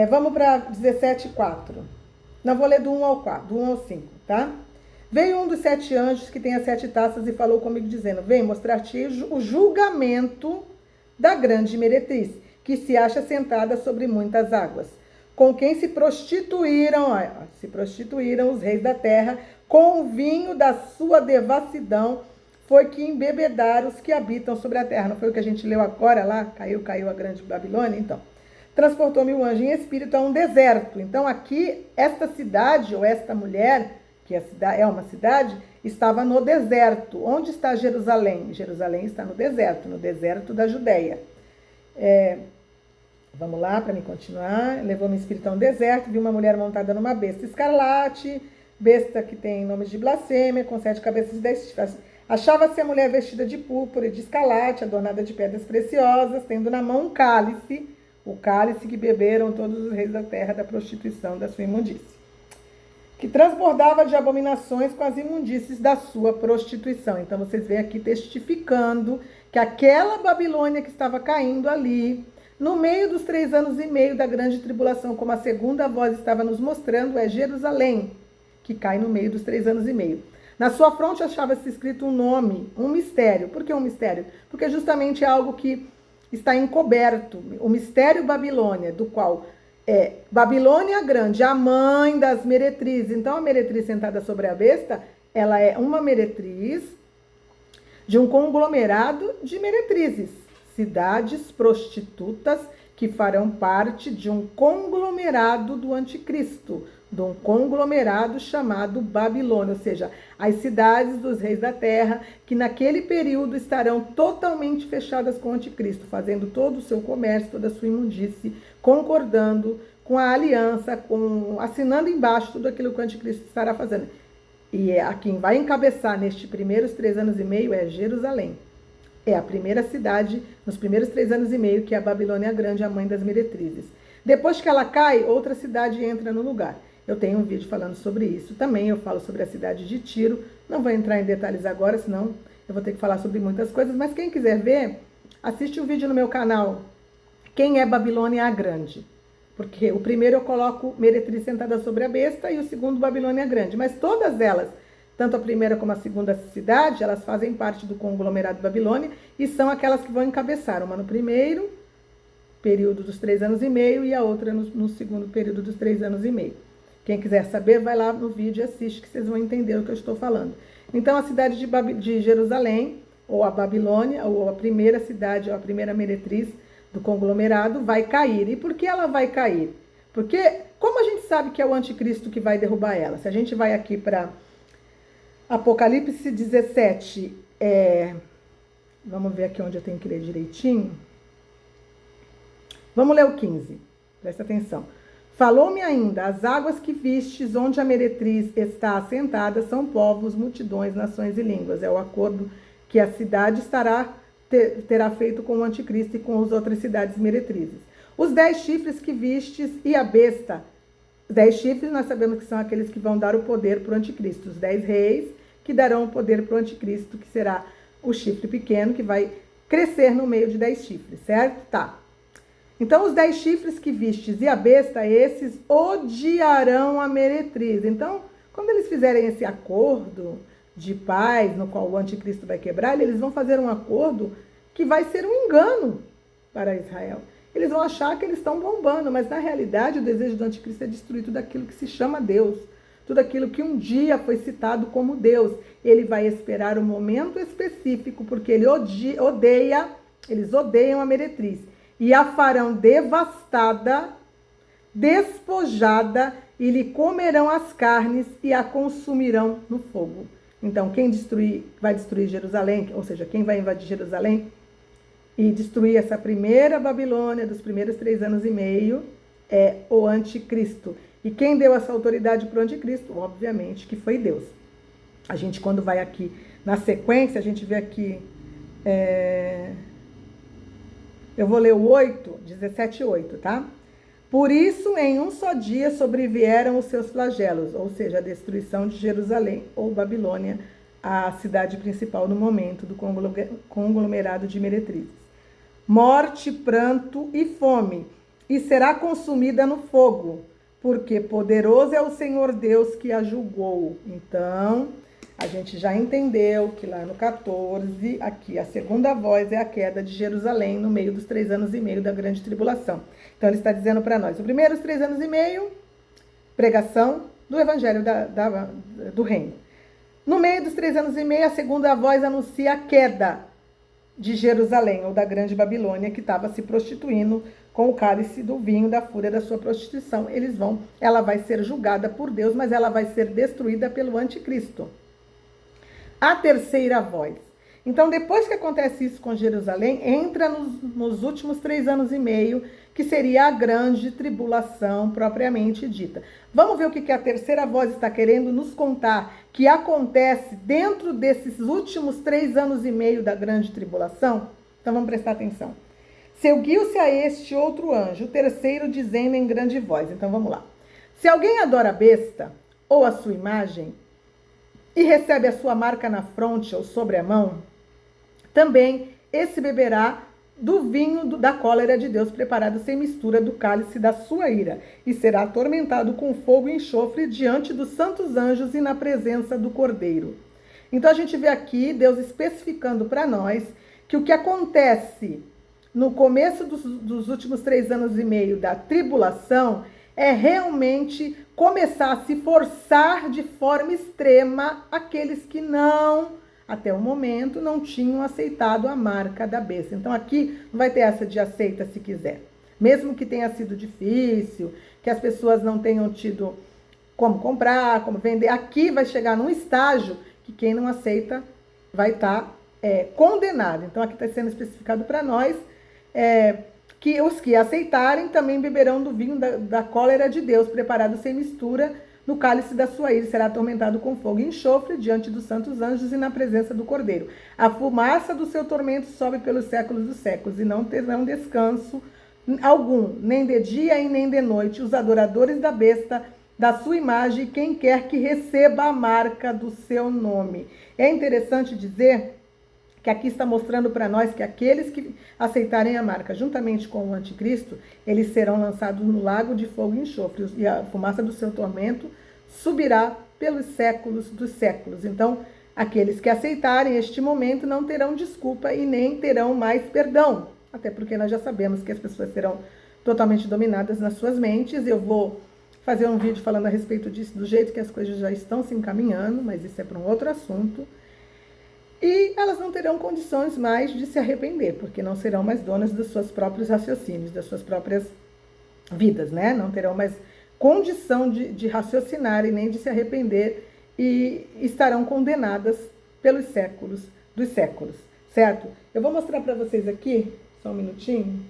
Vamos para 17:4. Não vou ler do 1 ao 4, do 1 ao 5, tá? Veio um dos 7 anjos que tem as 7 taças e falou comigo dizendo: vem mostrar-te o julgamento da grande meretriz, que se acha sentada sobre muitas águas, com quem se prostituíram os reis da terra, com o vinho da sua devassidão, foi que embebedaram os que habitam sobre a terra. Não foi o que a gente leu agora lá? Caiu a grande Babilônia? Então, transportou-me o anjo em espírito a um deserto. Então, aqui, esta cidade, ou esta mulher, que é uma cidade, estava no deserto. Onde está Jerusalém? Jerusalém está no deserto da Judéia. Vamos lá, para mim continuar. Levou-me em espírito a um deserto, vi uma mulher montada numa besta escarlate, besta que tem nomes de blasfêmia, com 7 cabeças e 10 chifres. Achava-se a mulher vestida de púrpura e de escarlate, adornada de pedras preciosas, tendo na mão um cálice, o cálice que beberam todos os reis da terra da prostituição da sua imundície, que transbordava de abominações com as imundícies da sua prostituição. Então vocês veem aqui testificando que aquela Babilônia que estava caindo ali, no meio dos 3 anos e meio da grande tribulação, como a segunda voz estava nos mostrando, é Jerusalém, que cai no meio dos 3 anos e meio. Na sua fronte achava-se escrito um nome, um mistério. Por que um mistério? Porque justamente é algo que está encoberto. O mistério Babilônia, do qual é Babilônia Grande, a mãe das meretrizes. Então a meretriz sentada sobre a besta, ela é uma meretriz de um conglomerado de meretrizes. Cidades prostitutas que farão parte de um conglomerado do anticristo, de um conglomerado chamado Babilônia, ou seja, as cidades dos reis da terra, que naquele período estarão totalmente fechadas com o anticristo, fazendo todo o seu comércio, toda a sua imundície, concordando com a aliança, assinando embaixo tudo aquilo que o anticristo estará fazendo. E a quem vai encabeçar nestes primeiros 3 anos e meio é Jerusalém. É a primeira cidade, nos primeiros 3 anos e meio, que é a Babilônia Grande, a mãe das meretrizes. Depois que ela cai, outra cidade entra no lugar. Eu tenho um vídeo falando sobre isso. Também eu falo sobre a cidade de Tiro. Não vou entrar em detalhes agora, senão eu vou ter que falar sobre muitas coisas. Mas quem quiser ver, assiste o vídeo no meu canal. Quem é Babilônia a Grande? Porque o primeiro eu coloco meretriz sentada sobre a besta e o segundo Babilônia Grande. Mas todas elas, tanto a primeira como a segunda cidade, elas fazem parte do conglomerado Babilônia e são aquelas que vão encabeçar. Uma no primeiro período dos 3 anos e meio e a outra no segundo período dos 3 anos e meio. Quem quiser saber, vai lá no vídeo e assiste, que vocês vão entender o que eu estou falando. Então, a cidade de Jerusalém, ou a Babilônia, ou a primeira cidade, ou a primeira meretriz do conglomerado, vai cair. E por que ela vai cair? Porque, como a gente sabe que é o anticristo que vai derrubar ela? Se a gente vai aqui para Apocalipse 17, vamos ver aqui onde eu tenho que ler direitinho. Vamos ler o 15, presta atenção. Falou-me ainda, as águas que vistes, onde a meretriz está assentada, são povos, multidões, nações e línguas. É o acordo que a cidade terá feito com o anticristo e com as outras cidades meretrizes. Os 10 chifres que vistes e a besta. 10 chifres nós sabemos que são aqueles que vão dar o poder para o anticristo. Os 10 reis que darão o poder para o anticristo, que será o chifre pequeno, que vai crescer no meio de 10 chifres, certo? Tá. Então, os 10 chifres que vistes e a besta, esses odiarão a meretriz. Então, quando eles fizerem esse acordo de paz, no qual o anticristo vai quebrar, eles vão fazer um acordo que vai ser um engano para Israel. Eles vão achar que eles estão bombando, mas na realidade o desejo do anticristo é destruir tudo aquilo que se chama Deus, tudo aquilo que um dia foi citado como Deus. Ele vai esperar um momento específico, porque eles odeiam a meretriz. E a farão devastada, despojada, e lhe comerão as carnes e a consumirão no fogo. Então, quem vai destruir Jerusalém, ou seja, quem vai invadir Jerusalém e destruir essa primeira Babilônia dos primeiros 3 anos e meio é o anticristo. E quem deu essa autoridade para o anticristo? Obviamente que foi Deus. A gente, quando vai aqui na sequência, a gente vê aqui, eu vou ler o 8, 17:8, tá? Por isso, em um só dia sobrevieram os seus flagelos, ou seja, a destruição de Jerusalém ou Babilônia, a cidade principal no momento do conglomerado de meretrizes. Morte, pranto e fome, e será consumida no fogo, porque poderoso é o Senhor Deus que a julgou. Então, a gente já entendeu que lá no 14, aqui a segunda voz é a queda de Jerusalém no meio dos 3 anos e meio da grande tribulação. Então, ele está dizendo para nós, os primeiros 3 anos e meio, pregação do evangelho do reino. No meio dos 3 anos e meio, a segunda voz anuncia a queda de Jerusalém, ou da grande Babilônia, que estava se prostituindo com o cálice do vinho da fúria da sua prostituição. Ela vai ser julgada por Deus, mas ela vai ser destruída pelo anticristo. A terceira voz. Então, depois que acontece isso com Jerusalém, entra nos últimos 3 anos e meio, que seria a grande tribulação propriamente dita. Vamos ver o que a terceira voz está querendo nos contar, que acontece dentro desses últimos 3 anos e meio da grande tribulação? Então, vamos prestar atenção. Seguiu-se a este outro anjo, o terceiro, dizendo em grande voz. Então, vamos lá. Se alguém adora a besta ou a sua imagem e recebe a sua marca na fronte ou sobre a mão, também esse beberá do vinho da cólera de Deus, preparado sem mistura do cálice da sua ira, e será atormentado com fogo e enxofre diante dos santos anjos e na presença do Cordeiro. Então a gente vê aqui Deus especificando para nós que o que acontece no começo dos últimos 3 anos e meio da tribulação é realmente começar a se forçar de forma extrema aqueles que até o momento, não tinham aceitado a marca da besta. Então aqui não vai ter essa de aceita se quiser. Mesmo que tenha sido difícil, que as pessoas não tenham tido como comprar, como vender, aqui vai chegar num estágio que quem não aceita vai estar condenado. Então aqui está sendo especificado para nós que os que aceitarem também beberão do vinho da cólera de Deus, preparado sem mistura, no cálice da sua ira, será atormentado com fogo e enxofre diante dos santos anjos e na presença do Cordeiro. A fumaça do seu tormento sobe pelos séculos dos séculos, e não terão descanso algum, nem de dia e nem de noite, os adoradores da besta, da sua imagem, quem quer que receba a marca do seu nome. É interessante dizer que aqui está mostrando para nós que aqueles que aceitarem a marca juntamente com o anticristo, eles serão lançados no lago de fogo e enxofre, e a fumaça do seu tormento subirá pelos séculos dos séculos. Então, aqueles que aceitarem este momento não terão desculpa e nem terão mais perdão, até porque nós já sabemos que as pessoas serão totalmente dominadas nas suas mentes. Eu vou fazer um vídeo falando a respeito disso, do jeito que as coisas já estão se encaminhando, mas isso é para um outro assunto. E elas não terão condições mais de se arrepender, porque não serão mais donas dos seus próprios raciocínios, das suas próprias vidas, né? Não terão mais condição de raciocinar e nem de se arrepender, e estarão condenadas pelos séculos dos séculos, certo? Eu vou mostrar para vocês aqui, só um minutinho.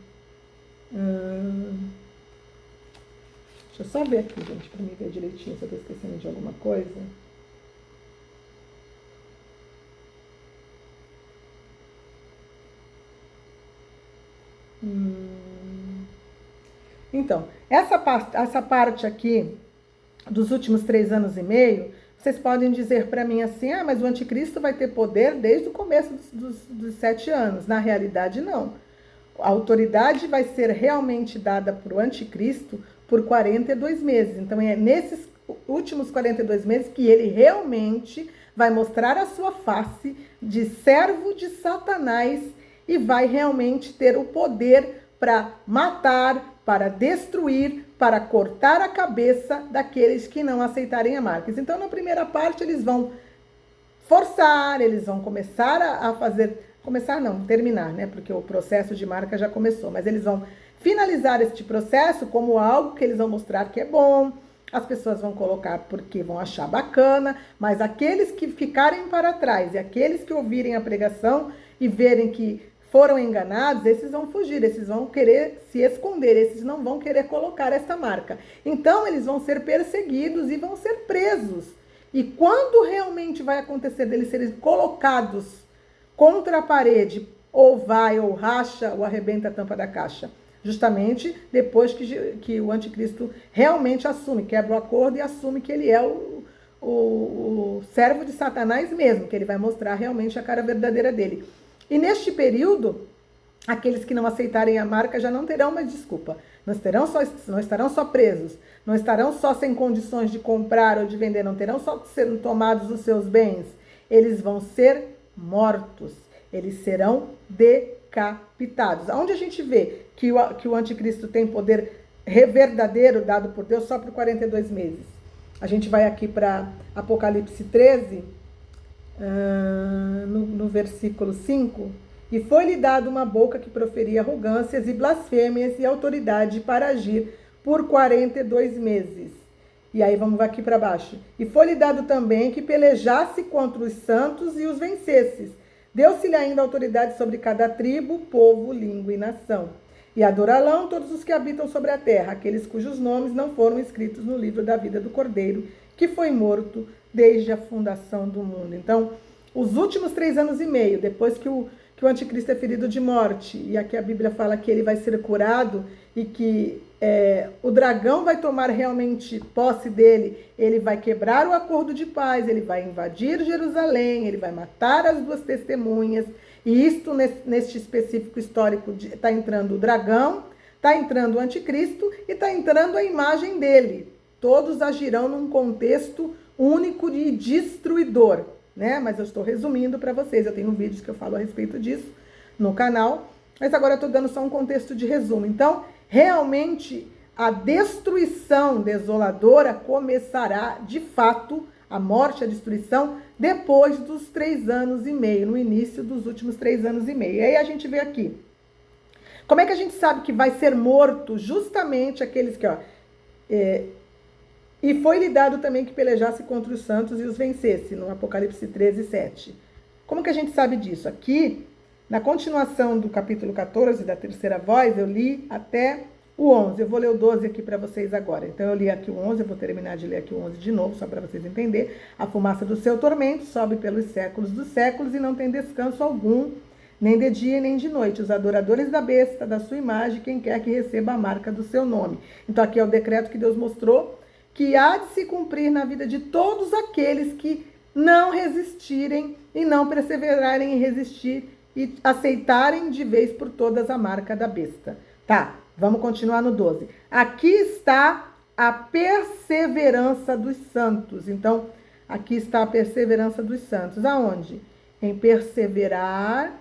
Deixa eu só ver aqui, gente, para me ver direitinho se eu estou esquecendo de alguma coisa. Então, essa parte aqui dos últimos 3 anos e meio, vocês podem dizer para mim assim, mas o anticristo vai ter poder desde o começo dos 7 anos. Na realidade, não. A autoridade vai ser realmente dada para o anticristo por 42 meses. Então, é nesses últimos 42 meses que ele realmente vai mostrar a sua face de servo de Satanás e vai realmente ter o poder para matar, para destruir, para cortar a cabeça daqueles que não aceitarem a marca. Então, na primeira parte, eles vão forçar, eles vão começar a fazer... Começar não, terminar, né? Porque o processo de marca já começou. Mas eles vão finalizar este processo como algo que eles vão mostrar que é bom, as pessoas vão colocar porque vão achar bacana, mas aqueles que ficarem para trás e aqueles que ouvirem a pregação e verem que foram enganados, esses vão fugir, esses vão querer se esconder, esses não vão querer colocar essa marca. Então, eles vão ser perseguidos e vão ser presos. E quando realmente vai acontecer deles serem colocados contra a parede, ou vai, ou racha, ou arrebenta a tampa da caixa? Justamente depois que o anticristo realmente assume, quebra o acordo e assume que ele é o servo de Satanás mesmo, que ele vai mostrar realmente a cara verdadeira dele. E neste período, aqueles que não aceitarem a marca já não terão mais desculpa. Não estarão só presos, não estarão só sem condições de comprar ou de vender, não terão só sendo tomados os seus bens. Eles vão ser mortos, eles serão decapitados. Aonde a gente vê que o anticristo tem poder verdadeiro dado por Deus só por 42 meses? A gente vai aqui para Apocalipse 13, no versículo 5. E foi-lhe dado uma boca que proferia arrogâncias e blasfêmias e autoridade para agir por 42 meses. E aí vamos aqui para baixo. E foi-lhe dado também que pelejasse contra os santos e os vencesses. Deu-se-lhe ainda autoridade sobre cada tribo, povo, língua e nação. E adorá-lão todos os que habitam sobre a terra, aqueles cujos nomes não foram escritos no livro da vida do Cordeiro, que foi morto desde a fundação do mundo. Então, os últimos 3 anos e meio, depois que o anticristo é ferido de morte, e aqui a Bíblia fala que ele vai ser curado e que o dragão vai tomar realmente posse dele, ele vai quebrar o acordo de paz, ele vai invadir Jerusalém, ele vai matar as 2 testemunhas, e isto neste específico histórico está entrando o dragão, está entrando o anticristo e está entrando a imagem dele. Todos agirão num contexto único e destruidor, né? Mas eu estou resumindo para vocês, eu tenho vídeos que eu falo a respeito disso no canal, mas agora eu estou dando só um contexto de resumo. Então, realmente, a destruição desoladora começará, de fato, a morte, a destruição, depois dos 3 anos e meio, no início dos últimos 3 anos e meio. E aí a gente vê aqui, como é que a gente sabe que vai ser morto justamente aqueles que, e foi-lhe dado também que pelejasse contra os santos e os vencesse, no Apocalipse 13, 7. Como que a gente sabe disso? Aqui, na continuação do capítulo 14, da terceira voz, eu li até o 11. Eu vou ler o 12 aqui para vocês agora. Então, eu li aqui o 11, eu vou terminar de ler aqui o 11 de novo, só para vocês entenderem. A fumaça do seu tormento sobe pelos séculos dos séculos e não tem descanso algum, nem de dia nem de noite. Os adoradores da besta, da sua imagem, quem quer que receba a marca do seu nome. Então, aqui é o decreto que Deus mostrou, que há de se cumprir na vida de todos aqueles que não resistirem e não perseverarem em resistir e aceitarem de vez por todas a marca da besta. Tá, vamos continuar no 12. Aqui está a perseverança dos santos. Então, aqui está a perseverança dos santos. Aonde? Em perseverar,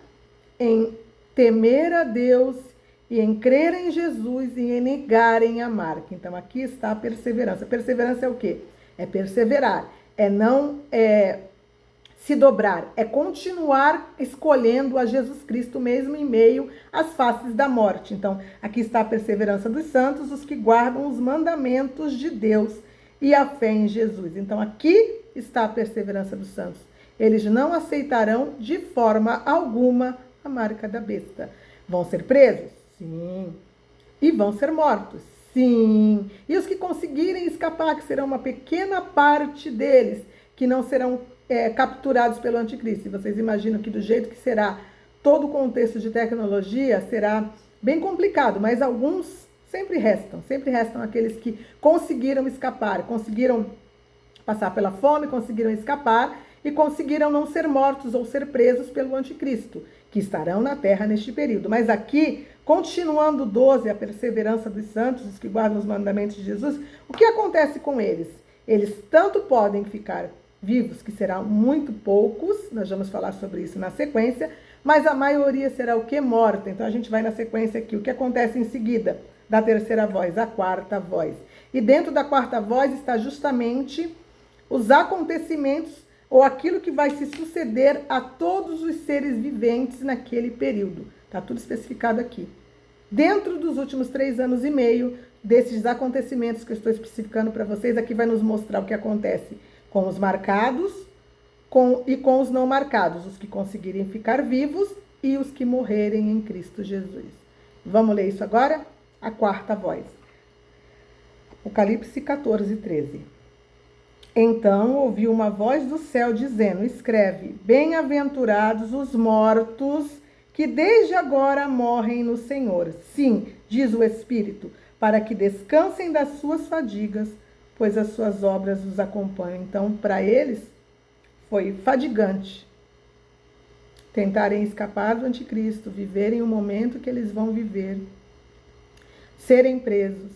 em temer a Deus e em crer em Jesus e em negarem a marca. Então, aqui está a perseverança. Perseverança é o quê? É perseverar, é não se dobrar, é continuar escolhendo a Jesus Cristo mesmo em meio às faces da morte. Então, aqui está a perseverança dos santos, os que guardam os mandamentos de Deus e a fé em Jesus. Então, aqui está a perseverança dos santos. Eles não aceitarão de forma alguma a marca da besta. Vão ser presos? Sim. E vão ser mortos? Sim. E os que conseguirem escapar, que serão uma pequena parte deles, que não serão capturados pelo anticristo. E vocês imaginam que do jeito que será todo o contexto de tecnologia, será bem complicado, mas alguns sempre restam aqueles que conseguiram escapar, conseguiram passar pela fome, conseguiram escapar e conseguiram não ser mortos ou ser presos pelo anticristo, que estarão na terra neste período. Mas aqui, continuando 12, a perseverança dos santos, os que guardam os mandamentos de Jesus, o que acontece com eles? Eles tanto podem ficar vivos, que serão muito poucos, nós vamos falar sobre isso na sequência, mas a maioria será o que? Morta. Então a gente vai na sequência aqui. O que acontece em seguida da terceira voz? A quarta voz. E dentro da quarta voz está justamente os acontecimentos ou aquilo que vai se suceder a todos os seres viventes naquele período. Está tudo especificado aqui. Dentro dos últimos 3 anos e meio, desses acontecimentos que eu estou especificando para vocês, aqui vai nos mostrar o que acontece com os marcados e com os não marcados, os que conseguirem ficar vivos e os que morrerem em Cristo Jesus. Vamos ler isso agora? A quarta voz. Apocalipse 14, 13. Então ouvi uma voz do céu dizendo: escreve, bem-aventurados os mortos que desde agora morrem no Senhor. Sim, diz o Espírito, para que descansem das suas fadigas, pois as suas obras os acompanham. Então, para eles, foi fadigante tentarem escapar do anticristo, viverem o momento que eles vão viver, serem presos,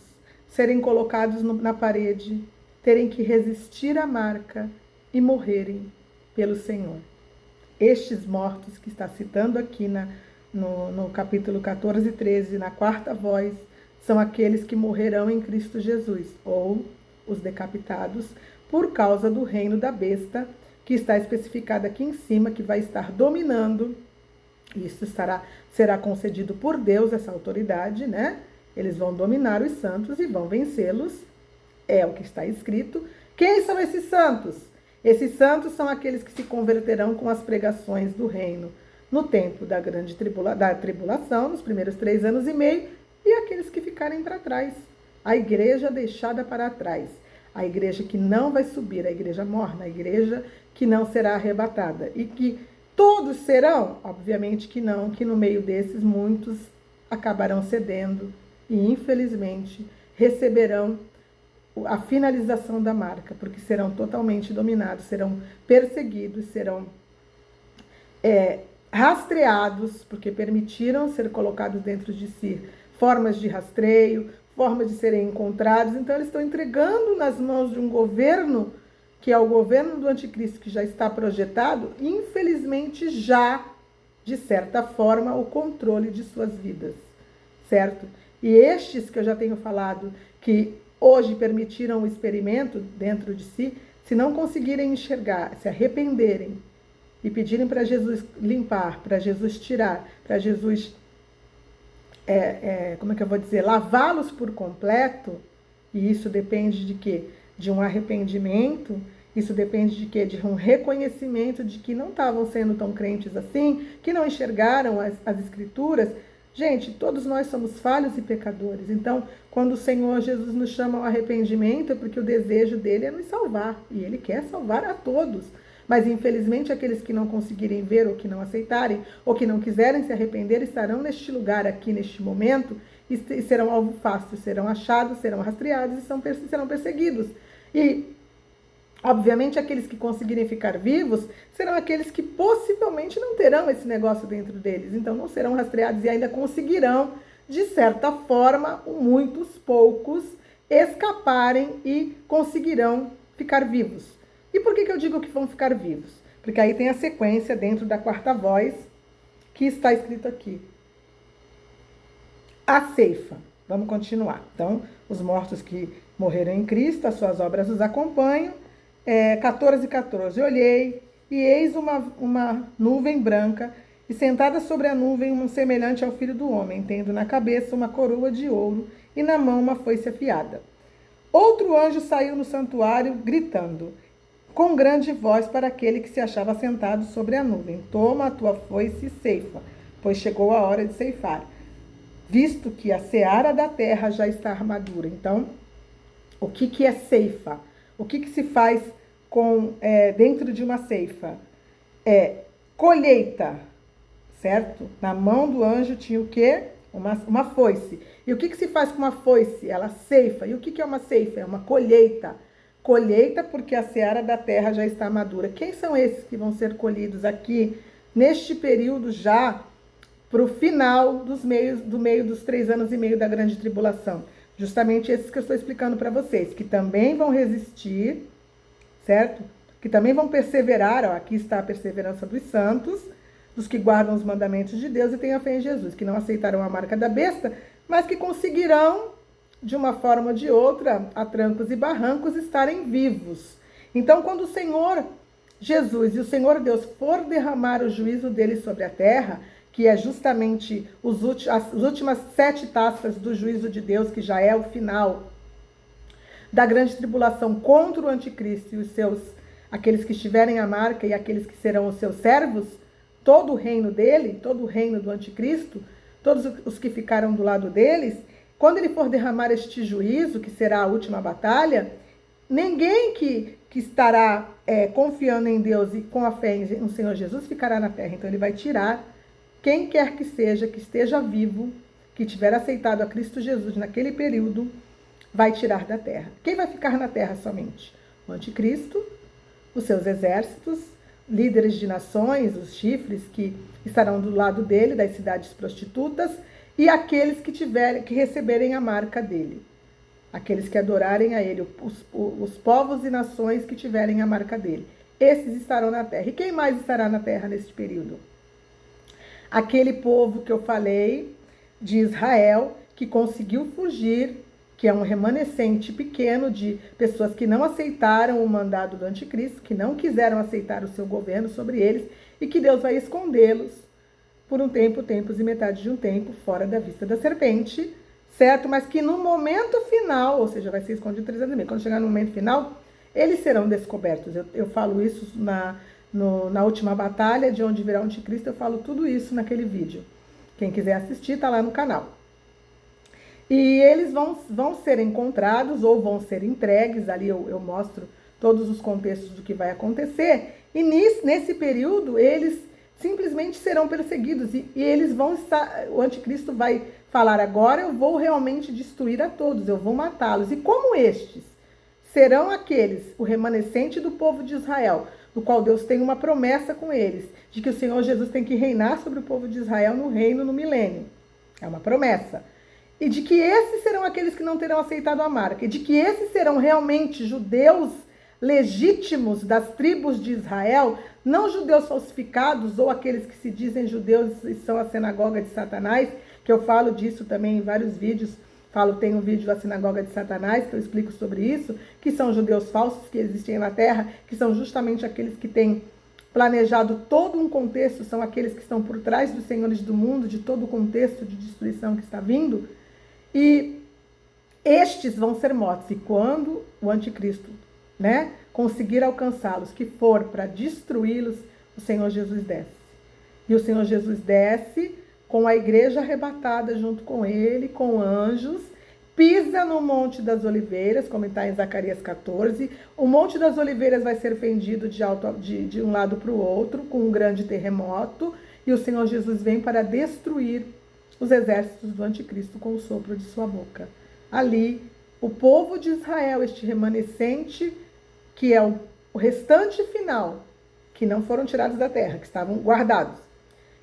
serem colocados na parede, terem que resistir à marca e morrerem pelo Senhor. Estes mortos que está citando aqui no capítulo 14 e 13, na quarta voz, são aqueles que morrerão em Cristo Jesus, ou os decapitados, por causa do reino da besta, que está especificado aqui em cima, que vai estar dominando. Isso será concedido por Deus, essa autoridade, né? Eles vão dominar os santos e vão vencê-los. É o que está escrito. Quem são esses santos? Esses santos são aqueles que se converterão com as pregações do reino no tempo da grande tribulação, nos primeiros 3 anos e meio, e aqueles que ficarem para trás. A igreja deixada para trás. A igreja que não vai subir, a igreja morna, a igreja que não será arrebatada. E que todos serão? Obviamente que não, que no meio desses muitos acabarão cedendo e, infelizmente, receberão a finalização da marca, porque serão totalmente dominados, serão perseguidos, serão rastreados, porque permitiram ser colocados dentro de si formas de rastreio, formas de serem encontrados. Então, eles estão entregando nas mãos de um governo, que é o governo do anticristo, que já está projetado, infelizmente já, de certa forma, o controle de suas vidas, certo? E estes que eu já tenho falado, que hoje permitiram o experimento dentro de si, se não conseguirem enxergar, se arrependerem e pedirem para Jesus limpar, para Jesus tirar, para Jesus, como é que eu vou dizer, lavá-los por completo, e isso depende de quê? De um arrependimento, isso depende de quê? De um reconhecimento de que não estavam sendo tão crentes assim, que não enxergaram as escrituras. Gente, todos nós somos falhos e pecadores. Então, quando o Senhor Jesus nos chama ao arrependimento, é porque o desejo dele é nos salvar. E ele quer salvar a todos. Mas, infelizmente, aqueles que não conseguirem ver, ou que não aceitarem, ou que não quiserem se arrepender, estarão neste lugar aqui, neste momento, e serão alvo fácil, serão achados, serão rastreados e serão perseguidos. E, obviamente, aqueles que conseguirem ficar vivos serão aqueles que possivelmente não terão esse negócio dentro deles. Então, não serão rastreados e ainda conseguirão, de certa forma, muitos poucos, escaparem e conseguirão ficar vivos. E por que eu digo que vão ficar vivos? Porque aí tem a sequência dentro da quarta voz que está escrito aqui. A ceifa. Vamos continuar. Então, os mortos que morreram em Cristo, as suas obras os acompanham. 14, 14. Olhei, e eis uma nuvem branca, e sentada sobre a nuvem um semelhante ao Filho do Homem, tendo na cabeça uma coroa de ouro, e na mão uma foice afiada. Outro anjo saiu no santuário, gritando com grande voz para aquele que se achava sentado sobre a nuvem: toma a tua foice e ceifa, pois chegou a hora de ceifar, visto que a seara da terra já está madura. Então, o que é ceifa? O que se faz dentro de uma ceifa? Colheita, certo? Na mão do anjo tinha o quê? Uma foice. E o que se faz com uma foice? Ela ceifa. E o que é uma ceifa? É uma colheita. Colheita porque a seara da terra já está madura. Quem são esses que vão ser colhidos aqui, neste período já, para o final do meio dos 3 anos e meio da grande tribulação? Justamente esses que eu estou explicando para vocês, que também vão resistir, certo? Que também vão perseverar. Aqui está a perseverança dos santos, dos que guardam os mandamentos de Deus e têm a fé em Jesus, que não aceitaram a marca da besta, mas que conseguirão, de uma forma ou de outra, a trancos e barrancos, estarem vivos. Então, quando o Senhor Jesus e o Senhor Deus for derramar o juízo dele sobre a terra, que é justamente as últimas 7 taças do juízo de Deus, que já é o final da grande tribulação contra o anticristo e aqueles que estiverem à marca e aqueles que serão os seus servos, todo o reino dele, todo o reino do anticristo, todos os que ficaram do lado deles, quando ele for derramar este juízo, que será a última batalha, ninguém que estará confiando em Deus e com a fé no Senhor Jesus ficará na terra. Então ele vai tirar quem quer que seja, que esteja vivo, que tiver aceitado a Cristo Jesus naquele período, vai tirar da terra. Quem vai ficar na terra somente? O anticristo, os seus exércitos, líderes de nações, os chifres que estarão do lado dele, das cidades prostitutas, e aqueles que receberem a marca dele. Aqueles que adorarem a ele, os povos e nações que tiverem a marca dele. Esses estarão na terra. E quem mais estará na terra neste período? Aquele povo que eu falei, de Israel, que conseguiu fugir, que é um remanescente pequeno de pessoas que não aceitaram o mandado do anticristo, que não quiseram aceitar o seu governo sobre eles, e que Deus vai escondê-los por um tempo, tempos e metade de um tempo, fora da vista da serpente, certo? Mas que no momento final, ou seja, vai ser escondido 3 anos e meio, quando chegar no momento final, eles serão descobertos. Eu falo isso na última batalha, de onde virá o anticristo, eu falo tudo isso naquele vídeo. Quem quiser assistir, tá lá no canal. E eles vão ser encontrados ou vão ser entregues, ali eu mostro todos os contextos do que vai acontecer, e nesse período eles simplesmente serão perseguidos, e eles vão estar, o anticristo vai falar, agora eu vou realmente destruir a todos, eu vou matá-los. E como estes serão aqueles, o remanescente do povo de Israel, do qual Deus tem uma promessa com eles, de que o Senhor Jesus tem que reinar sobre o povo de Israel no reino, no milênio. É uma promessa. E de que esses serão aqueles que não terão aceitado a marca, e de que esses serão realmente judeus legítimos das tribos de Israel, não judeus falsificados ou aqueles que se dizem judeus e são a sinagoga de Satanás, que eu falo disso também em vários vídeos. Tem um vídeo da sinagoga de Satanás que eu explico sobre isso, que são judeus falsos que existem na terra, que são justamente aqueles que têm planejado todo um contexto, são aqueles que estão por trás dos senhores do mundo, de todo o contexto de destruição que está vindo, e estes vão ser mortos. E quando o anticristo, conseguir alcançá-los, que for para destruí-los, o Senhor Jesus desce. E o Senhor Jesus desce com a igreja arrebatada junto com ele, com anjos, pisa no Monte das Oliveiras, como está em Zacarias 14. O Monte das Oliveiras vai ser fendido de um lado para o outro, com um grande terremoto, e o Senhor Jesus vem para destruir os exércitos do anticristo com o sopro de sua boca. Ali, o povo de Israel, este remanescente, que é o restante final, que não foram tirados da terra, que estavam guardados,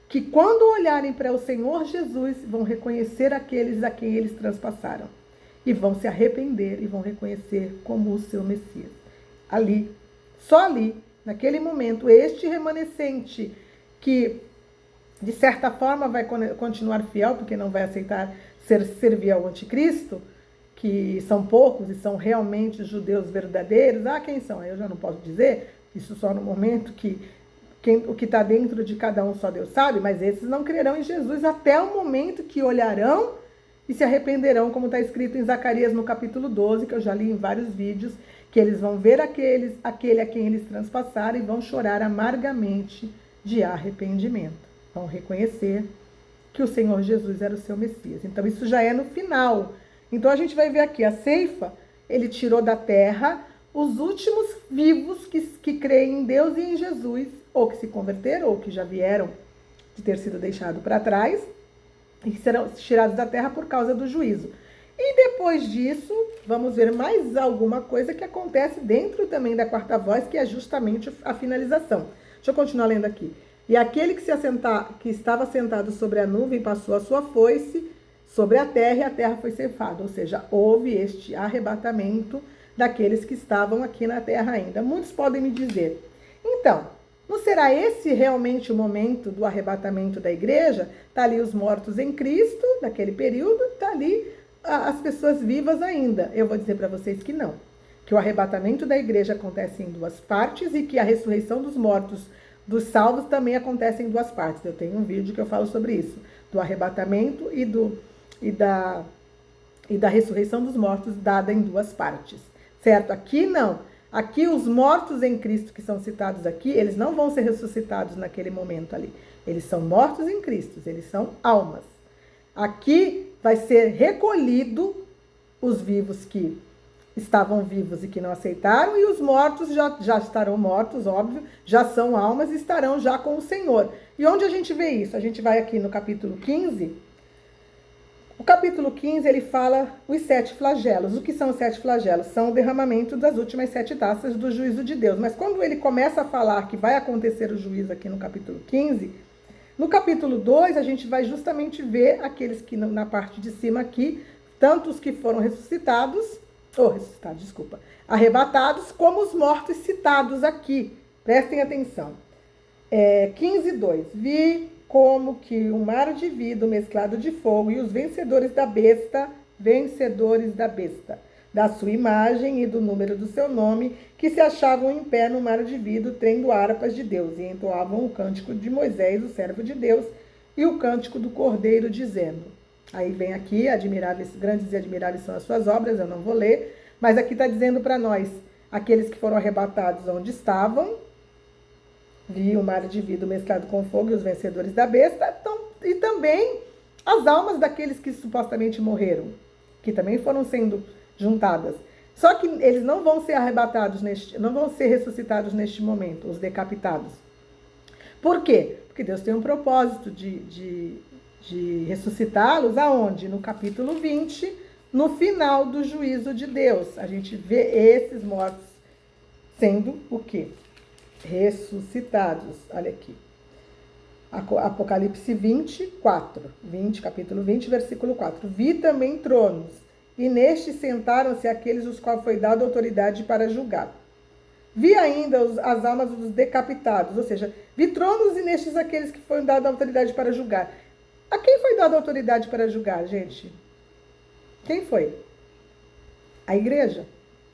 que quando olharem para o Senhor Jesus, vão reconhecer aqueles a quem eles transpassaram, e vão se arrepender e vão reconhecer como o seu Messias. Ali, só ali, naquele momento, este remanescente, que de certa forma vai continuar fiel, porque não vai aceitar servir ao anticristo, que são poucos e são realmente judeus verdadeiros. Quem são? Eu já não posso dizer, isso só no momento o que está dentro de cada um só Deus sabe, mas esses não crerão em Jesus até o momento que olharão e se arrependerão, como está escrito em Zacarias no capítulo 12, que eu já li em vários vídeos, que eles vão ver aquele a quem eles transpassaram e vão chorar amargamente de arrependimento. Vão reconhecer que o Senhor Jesus era o seu Messias. Então isso já é no final. Então a gente vai ver aqui, a ceifa, ele tirou da terra os últimos vivos que creem em Deus e em Jesus, ou que se converteram, ou que já vieram de ter sido deixado para trás, e que serão tirados da terra por causa do juízo. E depois disso, vamos ver mais alguma coisa que acontece dentro também da quarta voz, que é justamente a finalização. Deixa eu continuar lendo aqui. E aquele que estava sentado sobre a nuvem passou a sua foice sobre a terra, e a terra foi ceifada. Ou seja, houve este arrebatamento daqueles que estavam aqui na terra ainda. Muitos podem me dizer, então, não será esse realmente o momento do arrebatamento da igreja? Está ali os mortos em Cristo, naquele período, está ali as pessoas vivas ainda. Eu vou dizer para vocês que não. Que o arrebatamento da igreja acontece em 2 partes e que a ressurreição dos mortos dos salvos também acontece em duas partes. Eu tenho um vídeo que eu falo sobre isso, do arrebatamento e da ressurreição dos mortos dada em duas partes, certo? Aqui não. Aqui os mortos em Cristo que são citados aqui, eles não vão ser ressuscitados naquele momento ali. Eles são mortos em Cristo, eles são almas. Aqui vai ser recolhido os vivos que estavam vivos e que não aceitaram, e os mortos já estarão mortos, óbvio, já são almas e estarão já com o Senhor. E onde a gente vê isso? A gente vai aqui no capítulo 15. O capítulo 15, ele fala os 7 flagelos. O que são os 7 flagelos? São o derramamento das últimas 7 taças do juízo de Deus. Mas quando ele começa a falar que vai acontecer o juízo aqui no capítulo 15, no capítulo 2, a gente vai justamente ver aqueles que, na parte de cima aqui, tanto os que foram arrebatados, como os mortos citados aqui. Prestem atenção. 15:2. Vi como que um mar de vidro mesclado de fogo e os vencedores da besta, da sua imagem e do número do seu nome, que se achavam em pé no mar de vidro, tendo harpas de Deus, e entoavam o cântico de Moisés, o servo de Deus, e o cântico do Cordeiro, dizendo... Aí vem aqui, grandes e admiráveis são as suas obras, eu não vou ler, mas aqui está dizendo para nós, aqueles que foram arrebatados onde estavam, vi o mar de vidro mesclado com fogo e os vencedores da besta, e também as almas daqueles que supostamente morreram, que também foram sendo juntadas. Só que eles não vão ser arrebatados, não vão ser ressuscitados neste momento, os decapitados. Por quê? Porque Deus tem um propósito de ressuscitá-los aonde? No capítulo 20, no final do juízo de Deus. A gente vê esses mortos sendo o quê? Ressuscitados. Olha aqui. Apocalipse 24, capítulo 20, versículo 4. Vi também tronos, e nestes sentaram-se aqueles os quais foi dada autoridade para julgar. Vi ainda as almas dos decapitados, ou seja, vi tronos e nestes aqueles que foram dada autoridade para julgar. A quem foi dada autoridade para julgar, gente? Quem foi? A igreja.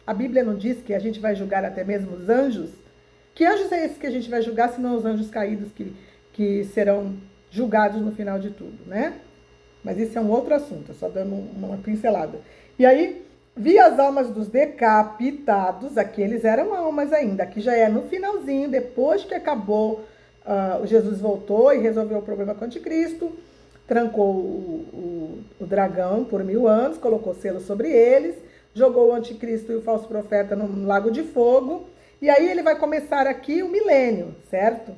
A Bíblia não diz que a gente vai julgar até mesmo os anjos? Que anjos é esse que a gente vai julgar, se não os anjos caídos que serão julgados no final de tudo, né? Mas isso é um outro assunto, só dando uma pincelada. E aí, vi as almas dos decapitados, aqueles eram almas ainda, aqui já é no finalzinho, depois que acabou, Jesus voltou e resolveu o problema com o anticristo, trancou o dragão por 1000 anos, colocou selo sobre eles, jogou o anticristo e o falso profeta no lago de fogo, e aí ele vai começar aqui o milênio, certo?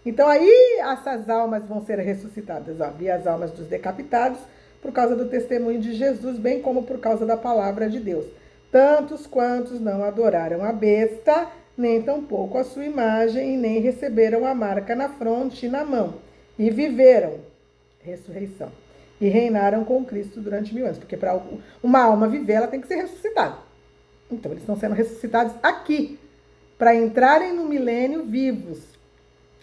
Então aí essas almas vão ser ressuscitadas. Vi as almas dos decapitados por causa do testemunho de Jesus, bem como por causa da palavra de Deus. Tantos quantos não adoraram a besta, nem tampouco a sua imagem, e nem receberam a marca na fronte e na mão. E viveram, ressurreição, e reinaram com Cristo durante 1000 anos. Porque para uma alma viver, ela tem que ser ressuscitada. Então eles estão sendo ressuscitados aqui, para entrarem no milênio vivos.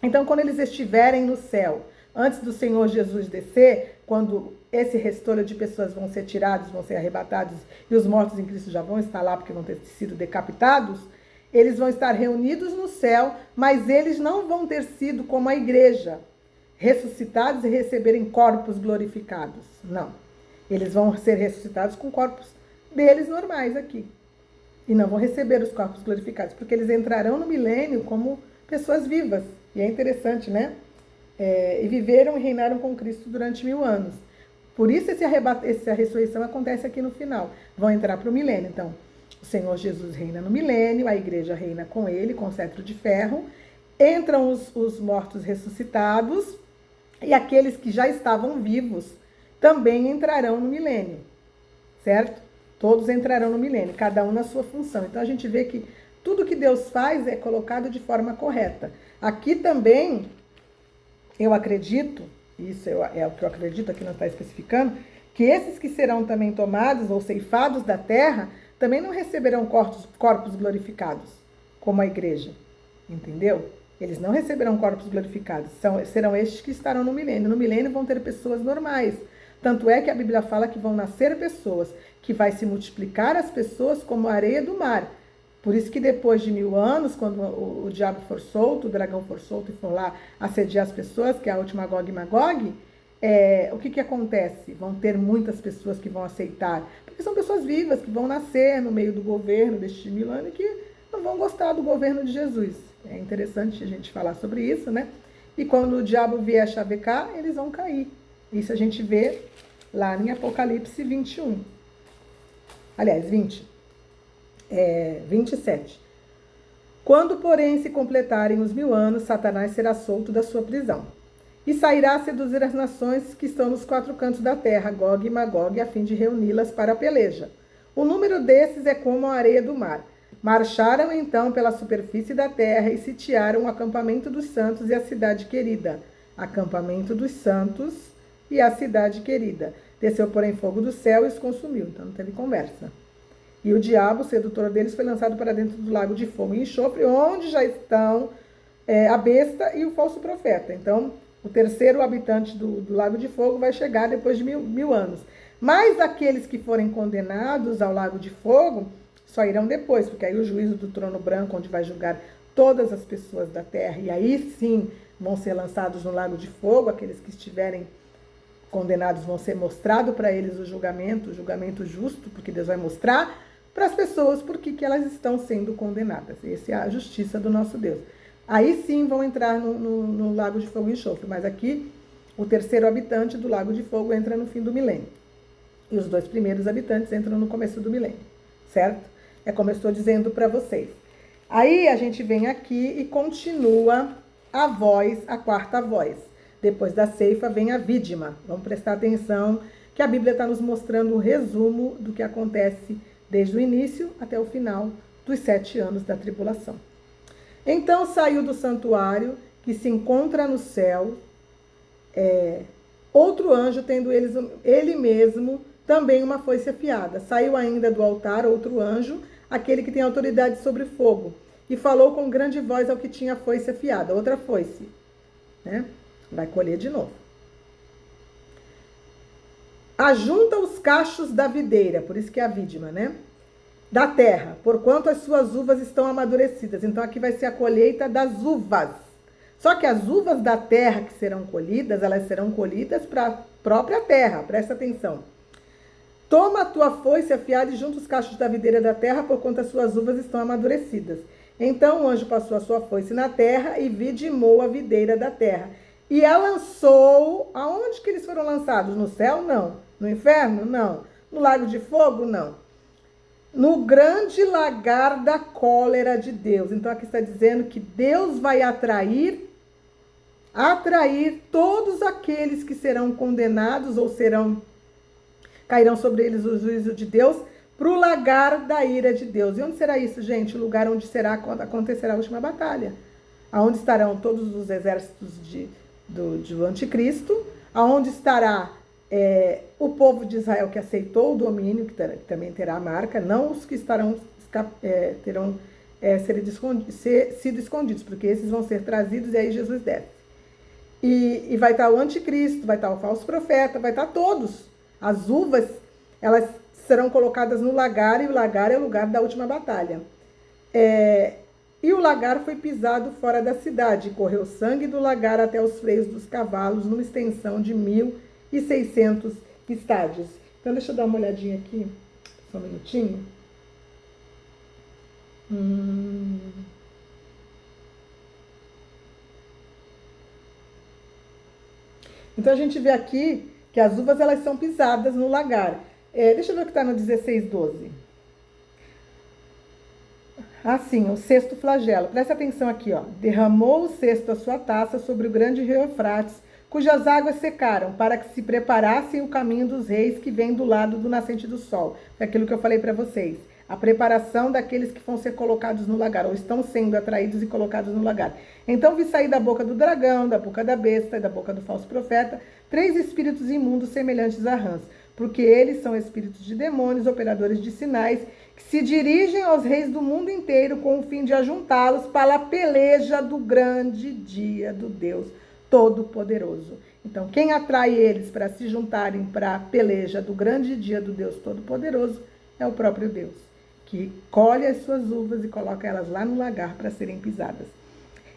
Então, quando eles estiverem no céu, antes do Senhor Jesus descer, quando esse restolho de pessoas vão ser tirados, vão ser arrebatados, e os mortos em Cristo já vão estar lá, porque vão ter sido decapitados, eles vão estar reunidos no céu, mas eles não vão ter sido como a igreja, ressuscitados e receberem corpos glorificados. Não. Eles vão ser ressuscitados com corpos deles normais aqui. E não vão receber os corpos glorificados, porque eles entrarão no milênio como pessoas vivas. E é interessante, né? E viveram e reinaram com Cristo durante 1000 anos. Por isso essa ressurreição acontece aqui no final. Vão entrar para o milênio. Então, o Senhor Jesus reina no milênio, a igreja reina com ele, com o cetro de ferro. Entram os mortos ressuscitados e aqueles que já estavam vivos também entrarão no milênio. Certo? Todos entrarão no milênio, cada um na sua função. Então, a gente vê que tudo que Deus faz é colocado de forma correta. Aqui também, eu acredito, isso é o que eu acredito, aqui não está especificando, que esses que serão também tomados ou ceifados da terra, também não receberão corpos glorificados, como a igreja. Entendeu? Eles não receberão corpos glorificados. Serão estes que estarão no milênio. No milênio vão ter pessoas normais. Tanto é que a Bíblia fala que vão nascer pessoas, que vai se multiplicar as pessoas como a areia do mar. Por isso que depois de 1000 anos, quando o diabo for solto, o dragão for solto e for lá assediar as pessoas, que é a última Gog e Magog, o que acontece? Vão ter muitas pessoas que vão aceitar, porque são pessoas vivas que vão nascer no meio do governo destes 1000 anos e que não vão gostar do governo de Jesus. É interessante a gente falar sobre isso, né? E quando o diabo vier chavecar, eles vão cair. Isso a gente vê lá em Apocalipse 21. Aliás, 27. Quando, porém, se completarem os 1000 anos, Satanás será solto da sua prisão e sairá a seduzir as nações que estão nos 4 cantos da terra, Gog e Magog, a fim de reuni-las para a peleja. O número desses é como a areia do mar. Marcharam então pela superfície da terra e sitiaram o acampamento dos santos e a cidade querida. Acampamento dos santos e a cidade querida. Desceu, porém, fogo do céu e os consumiu. Então não teve conversa. E o diabo, o sedutor deles, foi lançado para dentro do lago de fogo e enxofre, onde já estão a besta e o falso profeta. Então, o terceiro habitante do lago de fogo vai chegar depois de mil anos. Mas aqueles que forem condenados ao lago de fogo só irão depois, porque aí o juízo do trono branco, onde vai julgar todas as pessoas da terra, e aí sim vão ser lançados no lago de fogo, aqueles que estiverem condenados vão ser mostrado para eles o julgamento justo, porque Deus vai mostrar para as pessoas por que elas estão sendo condenadas. Essa é a justiça do nosso Deus. Aí sim vão entrar no lago de fogo e enxofre, mas aqui o terceiro habitante do lago de fogo entra no fim do milênio. E os 2 primeiros habitantes entram no começo do milênio, certo? É como eu estou dizendo para vocês. Aí a gente vem aqui e continua a voz, a 4ª voz. Depois da ceifa vem a vídima. Vamos prestar atenção que a Bíblia está nos mostrando um resumo do que acontece desde o início até o final dos 7 anos da tribulação. Então saiu do santuário, que se encontra no céu, outro anjo, tendo ele mesmo também uma foice afiada. Saiu ainda do altar outro anjo, aquele que tem autoridade sobre fogo, e falou com grande voz ao que tinha a foice afiada, outra foice, né? Vai colher de novo. Ajunta os cachos da videira, por isso que é a vídima, né? Da terra, porquanto as suas uvas estão amadurecidas. Então aqui vai ser a colheita das uvas. Só que as uvas da terra que serão colhidas, elas serão colhidas para a própria terra, presta atenção. Toma a tua foice afiada e junta os cachos da videira da terra, porquanto as suas uvas estão amadurecidas. Então o anjo passou a sua foice na terra e vidimou a videira da terra. E a lançou, aonde que eles foram lançados? No céu? Não. No inferno? Não. No lago de fogo? Não. No grande lagar da cólera de Deus. Então aqui está dizendo que Deus vai atrair todos aqueles que serão condenados ou cairão sobre eles o juízo de Deus para o lagar da ira de Deus. E onde será isso, gente? O lugar onde acontecerá a última batalha. Aonde estarão todos os exércitos do anticristo, aonde estará o povo de Israel que aceitou o domínio, que também terá a marca, não os que terão sido escondidos, porque esses vão ser trazidos e aí Jesus desce. E vai estar o anticristo, vai estar o falso profeta, vai estar todos. As uvas, elas serão colocadas no lagar, e o lagar é o lugar da última batalha. E o lagar foi pisado fora da cidade, correu sangue do lagar até os freios dos cavalos, numa extensão de 1.600 estádios. Então, deixa eu dar uma olhadinha aqui, só um minutinho. Então, a gente vê aqui que as uvas elas são pisadas no lagar. Deixa eu ver o que está no 16:12. Assim, o 6º flagelo. Presta atenção aqui, ó. Derramou o 6º a sua taça sobre o grande rio Eufrates, cujas águas secaram, para que se preparassem o caminho dos reis que vem do lado do nascente do sol. É aquilo que eu falei para vocês. A preparação daqueles que vão ser colocados no lagar, ou estão sendo atraídos e colocados no lagar. Então vi sair da boca do dragão, da boca da besta e da boca do falso profeta 3 espíritos imundos semelhantes a rãs, porque eles são espíritos de demônios, operadores de sinais, que se dirigem aos reis do mundo inteiro com o fim de ajuntá-los para a peleja do grande dia do Deus Todo-Poderoso. Então, quem atrai eles para se juntarem para a peleja do grande dia do Deus Todo-Poderoso é o próprio Deus, que colhe as suas uvas e coloca elas lá no lagar para serem pisadas.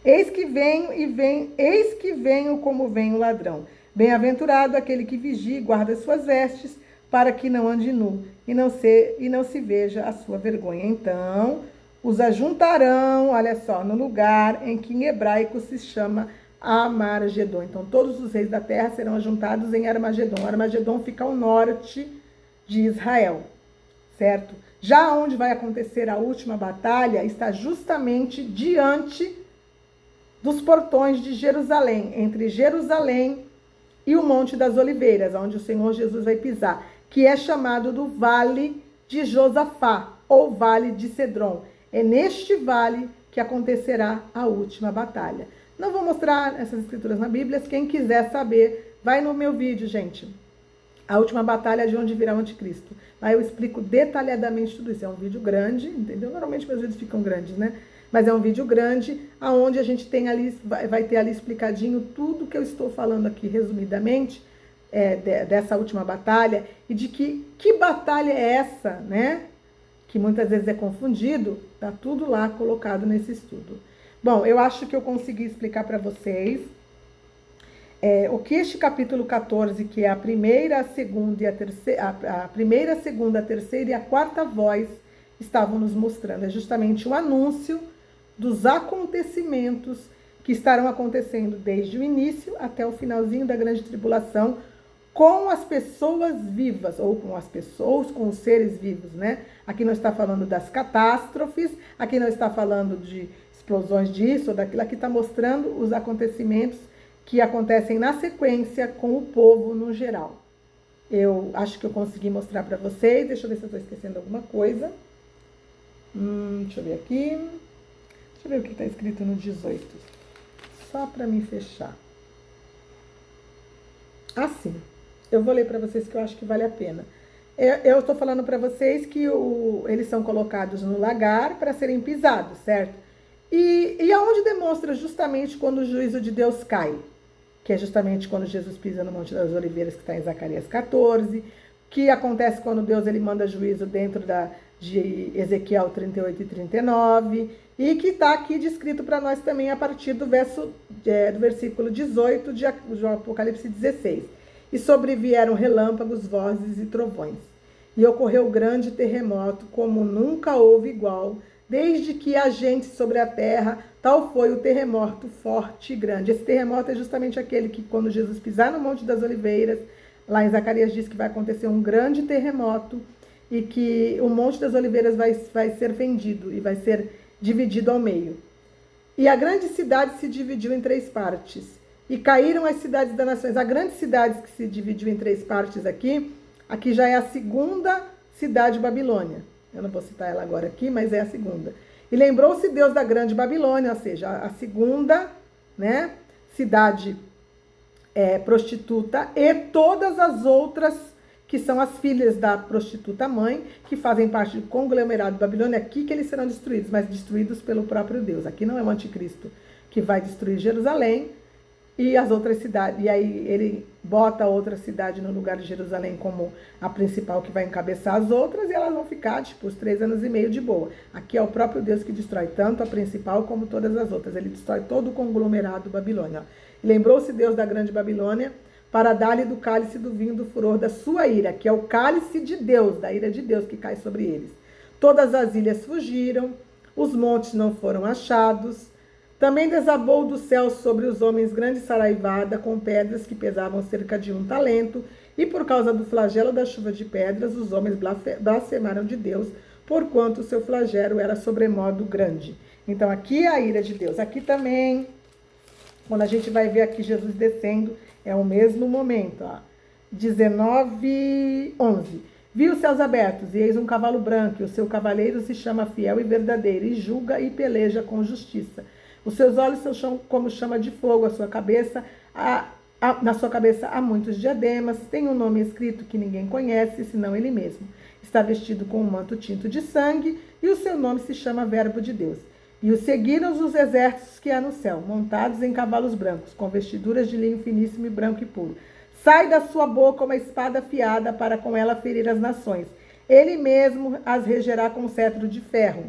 Eis que venho como vem o ladrão. Bem-aventurado aquele que vigia e guarda suas vestes, para que não ande nu e não se veja a sua vergonha. Então, os ajuntarão, olha só, no lugar em que em hebraico se chama Armagedon. Então, todos os reis da terra serão ajuntados em Armagedon. Armagedon fica ao norte de Israel, certo? Já onde vai acontecer a última batalha está justamente diante dos portões de Jerusalém, entre Jerusalém e o Monte das Oliveiras, onde o Senhor Jesus vai pisar, que é chamado do Vale de Josafá, ou Vale de Cedron. É neste vale que acontecerá a última batalha. Não vou mostrar essas escrituras na Bíblia, quem quiser saber, vai no meu vídeo, gente. A última batalha de onde virá o anticristo. Lá eu explico detalhadamente tudo isso. É um vídeo grande, entendeu? Normalmente meus vídeos ficam grandes, né? Mas é um vídeo grande, onde a gente tem ali, vai ter ali explicadinho tudo que eu estou falando aqui, resumidamente, dessa última batalha, e de que batalha é essa, né? Que muitas vezes é confundido, tá tudo lá colocado nesse estudo. Bom, eu acho que eu consegui explicar para vocês o que este capítulo 14, que é a primeira, a segunda, a primeira, a segunda, a terceira e a quarta voz, estavam nos mostrando. É justamente o anúncio dos acontecimentos que estarão acontecendo desde o início até o finalzinho da grande tribulação, com as pessoas vivas, ou com as pessoas, com os seres vivos, né? Aqui não está falando das catástrofes, aqui não está falando de explosões disso ou daquilo, aqui está mostrando os acontecimentos que acontecem na sequência com o povo no geral. Eu acho que eu consegui mostrar para vocês, deixa eu ver se eu estou esquecendo alguma coisa. Deixa eu ver aqui. Deixa eu ver o que está escrito no 18. Só para me fechar. Assim, eu vou ler para vocês que eu acho que vale a pena. Eu estou falando para vocês que eles são colocados no lagar para serem pisados, certo? E aonde demonstra justamente quando o juízo de Deus cai? Que é justamente quando Jesus pisa no Monte das Oliveiras, que está em Zacarias 14, que acontece quando Deus ele manda juízo dentro de Ezequiel 38 e 39, e que está aqui descrito para nós também a partir do versículo 18 de Apocalipse 16. E sobrevieram relâmpagos, vozes e trovões. E ocorreu grande terremoto, como nunca houve igual, desde que há gente sobre a terra, tal foi o terremoto forte e grande. Esse terremoto é justamente aquele que, quando Jesus pisar no Monte das Oliveiras, lá em Zacarias diz que vai acontecer um grande terremoto e que o Monte das Oliveiras vai ser fendido e vai ser dividido ao meio. E a grande cidade se dividiu em 3 partes. E caíram as cidades das nações. A grande cidade que se dividiu em 3 partes aqui já é a segunda cidade Babilônia. Eu não vou citar ela agora aqui, mas é a segunda. E lembrou-se Deus da grande Babilônia, ou seja, a segunda, né, cidade prostituta, e todas as outras que são as filhas da prostituta mãe, que fazem parte do conglomerado Babilônia, aqui que eles serão destruídos, mas destruídos pelo próprio Deus. Aqui não é o anticristo que vai destruir Jerusalém e as outras cidades. E aí ele bota a outra cidade no lugar de Jerusalém como a principal que vai encabeçar as outras, e elas vão ficar, tipo, os 3 anos e meio de boa. Aqui é o próprio Deus que destrói tanto a principal como todas as outras. Ele destrói todo o conglomerado Babilônia. Lembrou-se Deus da grande Babilônia para dar-lhe do cálice do vinho do furor da sua ira, que é o cálice de Deus, da ira de Deus que cai sobre eles. Todas as ilhas fugiram, os montes não foram achados. Também desabou do céu sobre os homens grande saraivada, com pedras que pesavam cerca de 1 talento, e por causa do flagelo da chuva de pedras, os homens blasfemaram de Deus, porquanto o seu flagelo era sobremodo grande. Então aqui é a ira de Deus. Aqui também, quando a gente vai ver aqui Jesus descendo, é o mesmo momento. 19:11. Vi os céus abertos, e eis um cavalo branco, e o seu cavaleiro se chama Fiel e Verdadeiro, e julga e peleja com justiça. Os seus olhos são como chama de fogo, a sua cabeça, na sua cabeça há muitos diademas, tem um nome escrito que ninguém conhece, senão ele mesmo. Está vestido com um manto tinto de sangue, e o seu nome se chama Verbo de Deus. E o seguiram os exércitos que há no céu, montados em cavalos brancos, com vestiduras de linho finíssimo e branco e puro. Sai da sua boca uma espada afiada para com ela ferir as nações. Ele mesmo as regerá com cetro de ferro.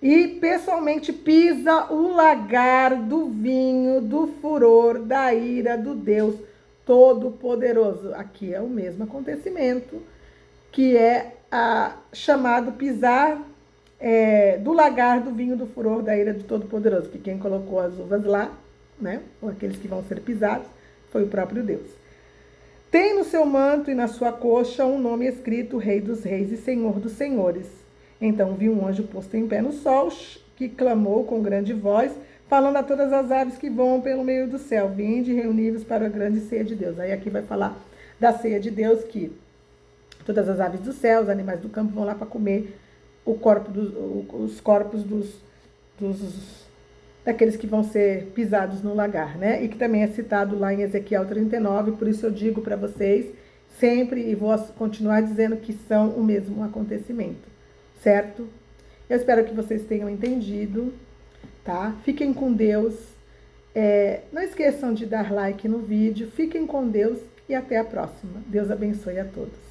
E pessoalmente pisa o lagar do vinho, do furor, da ira do Deus Todo-Poderoso. Aqui é o mesmo acontecimento, que é chamado pisar do lagar do vinho, do furor, da ira do Todo-Poderoso. Que quem colocou as uvas lá, né, ou aqueles que vão ser pisados, foi o próprio Deus. Tem no seu manto e na sua coxa um nome escrito, Rei dos Reis e Senhor dos Senhores. Então vi um anjo posto em pé no sol, que clamou com grande voz, falando a todas as aves que voam pelo meio do céu: vinde reunir-vos para a grande ceia de Deus. Aí aqui vai falar da ceia de Deus, que todas as aves do céu, os animais do campo vão lá para comer os corpos daqueles que vão ser pisados no lagar, né? E que também é citado lá em Ezequiel 39, por isso eu digo para vocês sempre, e vou continuar dizendo, que são o mesmo acontecimento, certo? Eu espero que vocês tenham entendido, tá? Fiquem com Deus, não esqueçam de dar like no vídeo, fiquem com Deus e até a próxima. Deus abençoe a todos.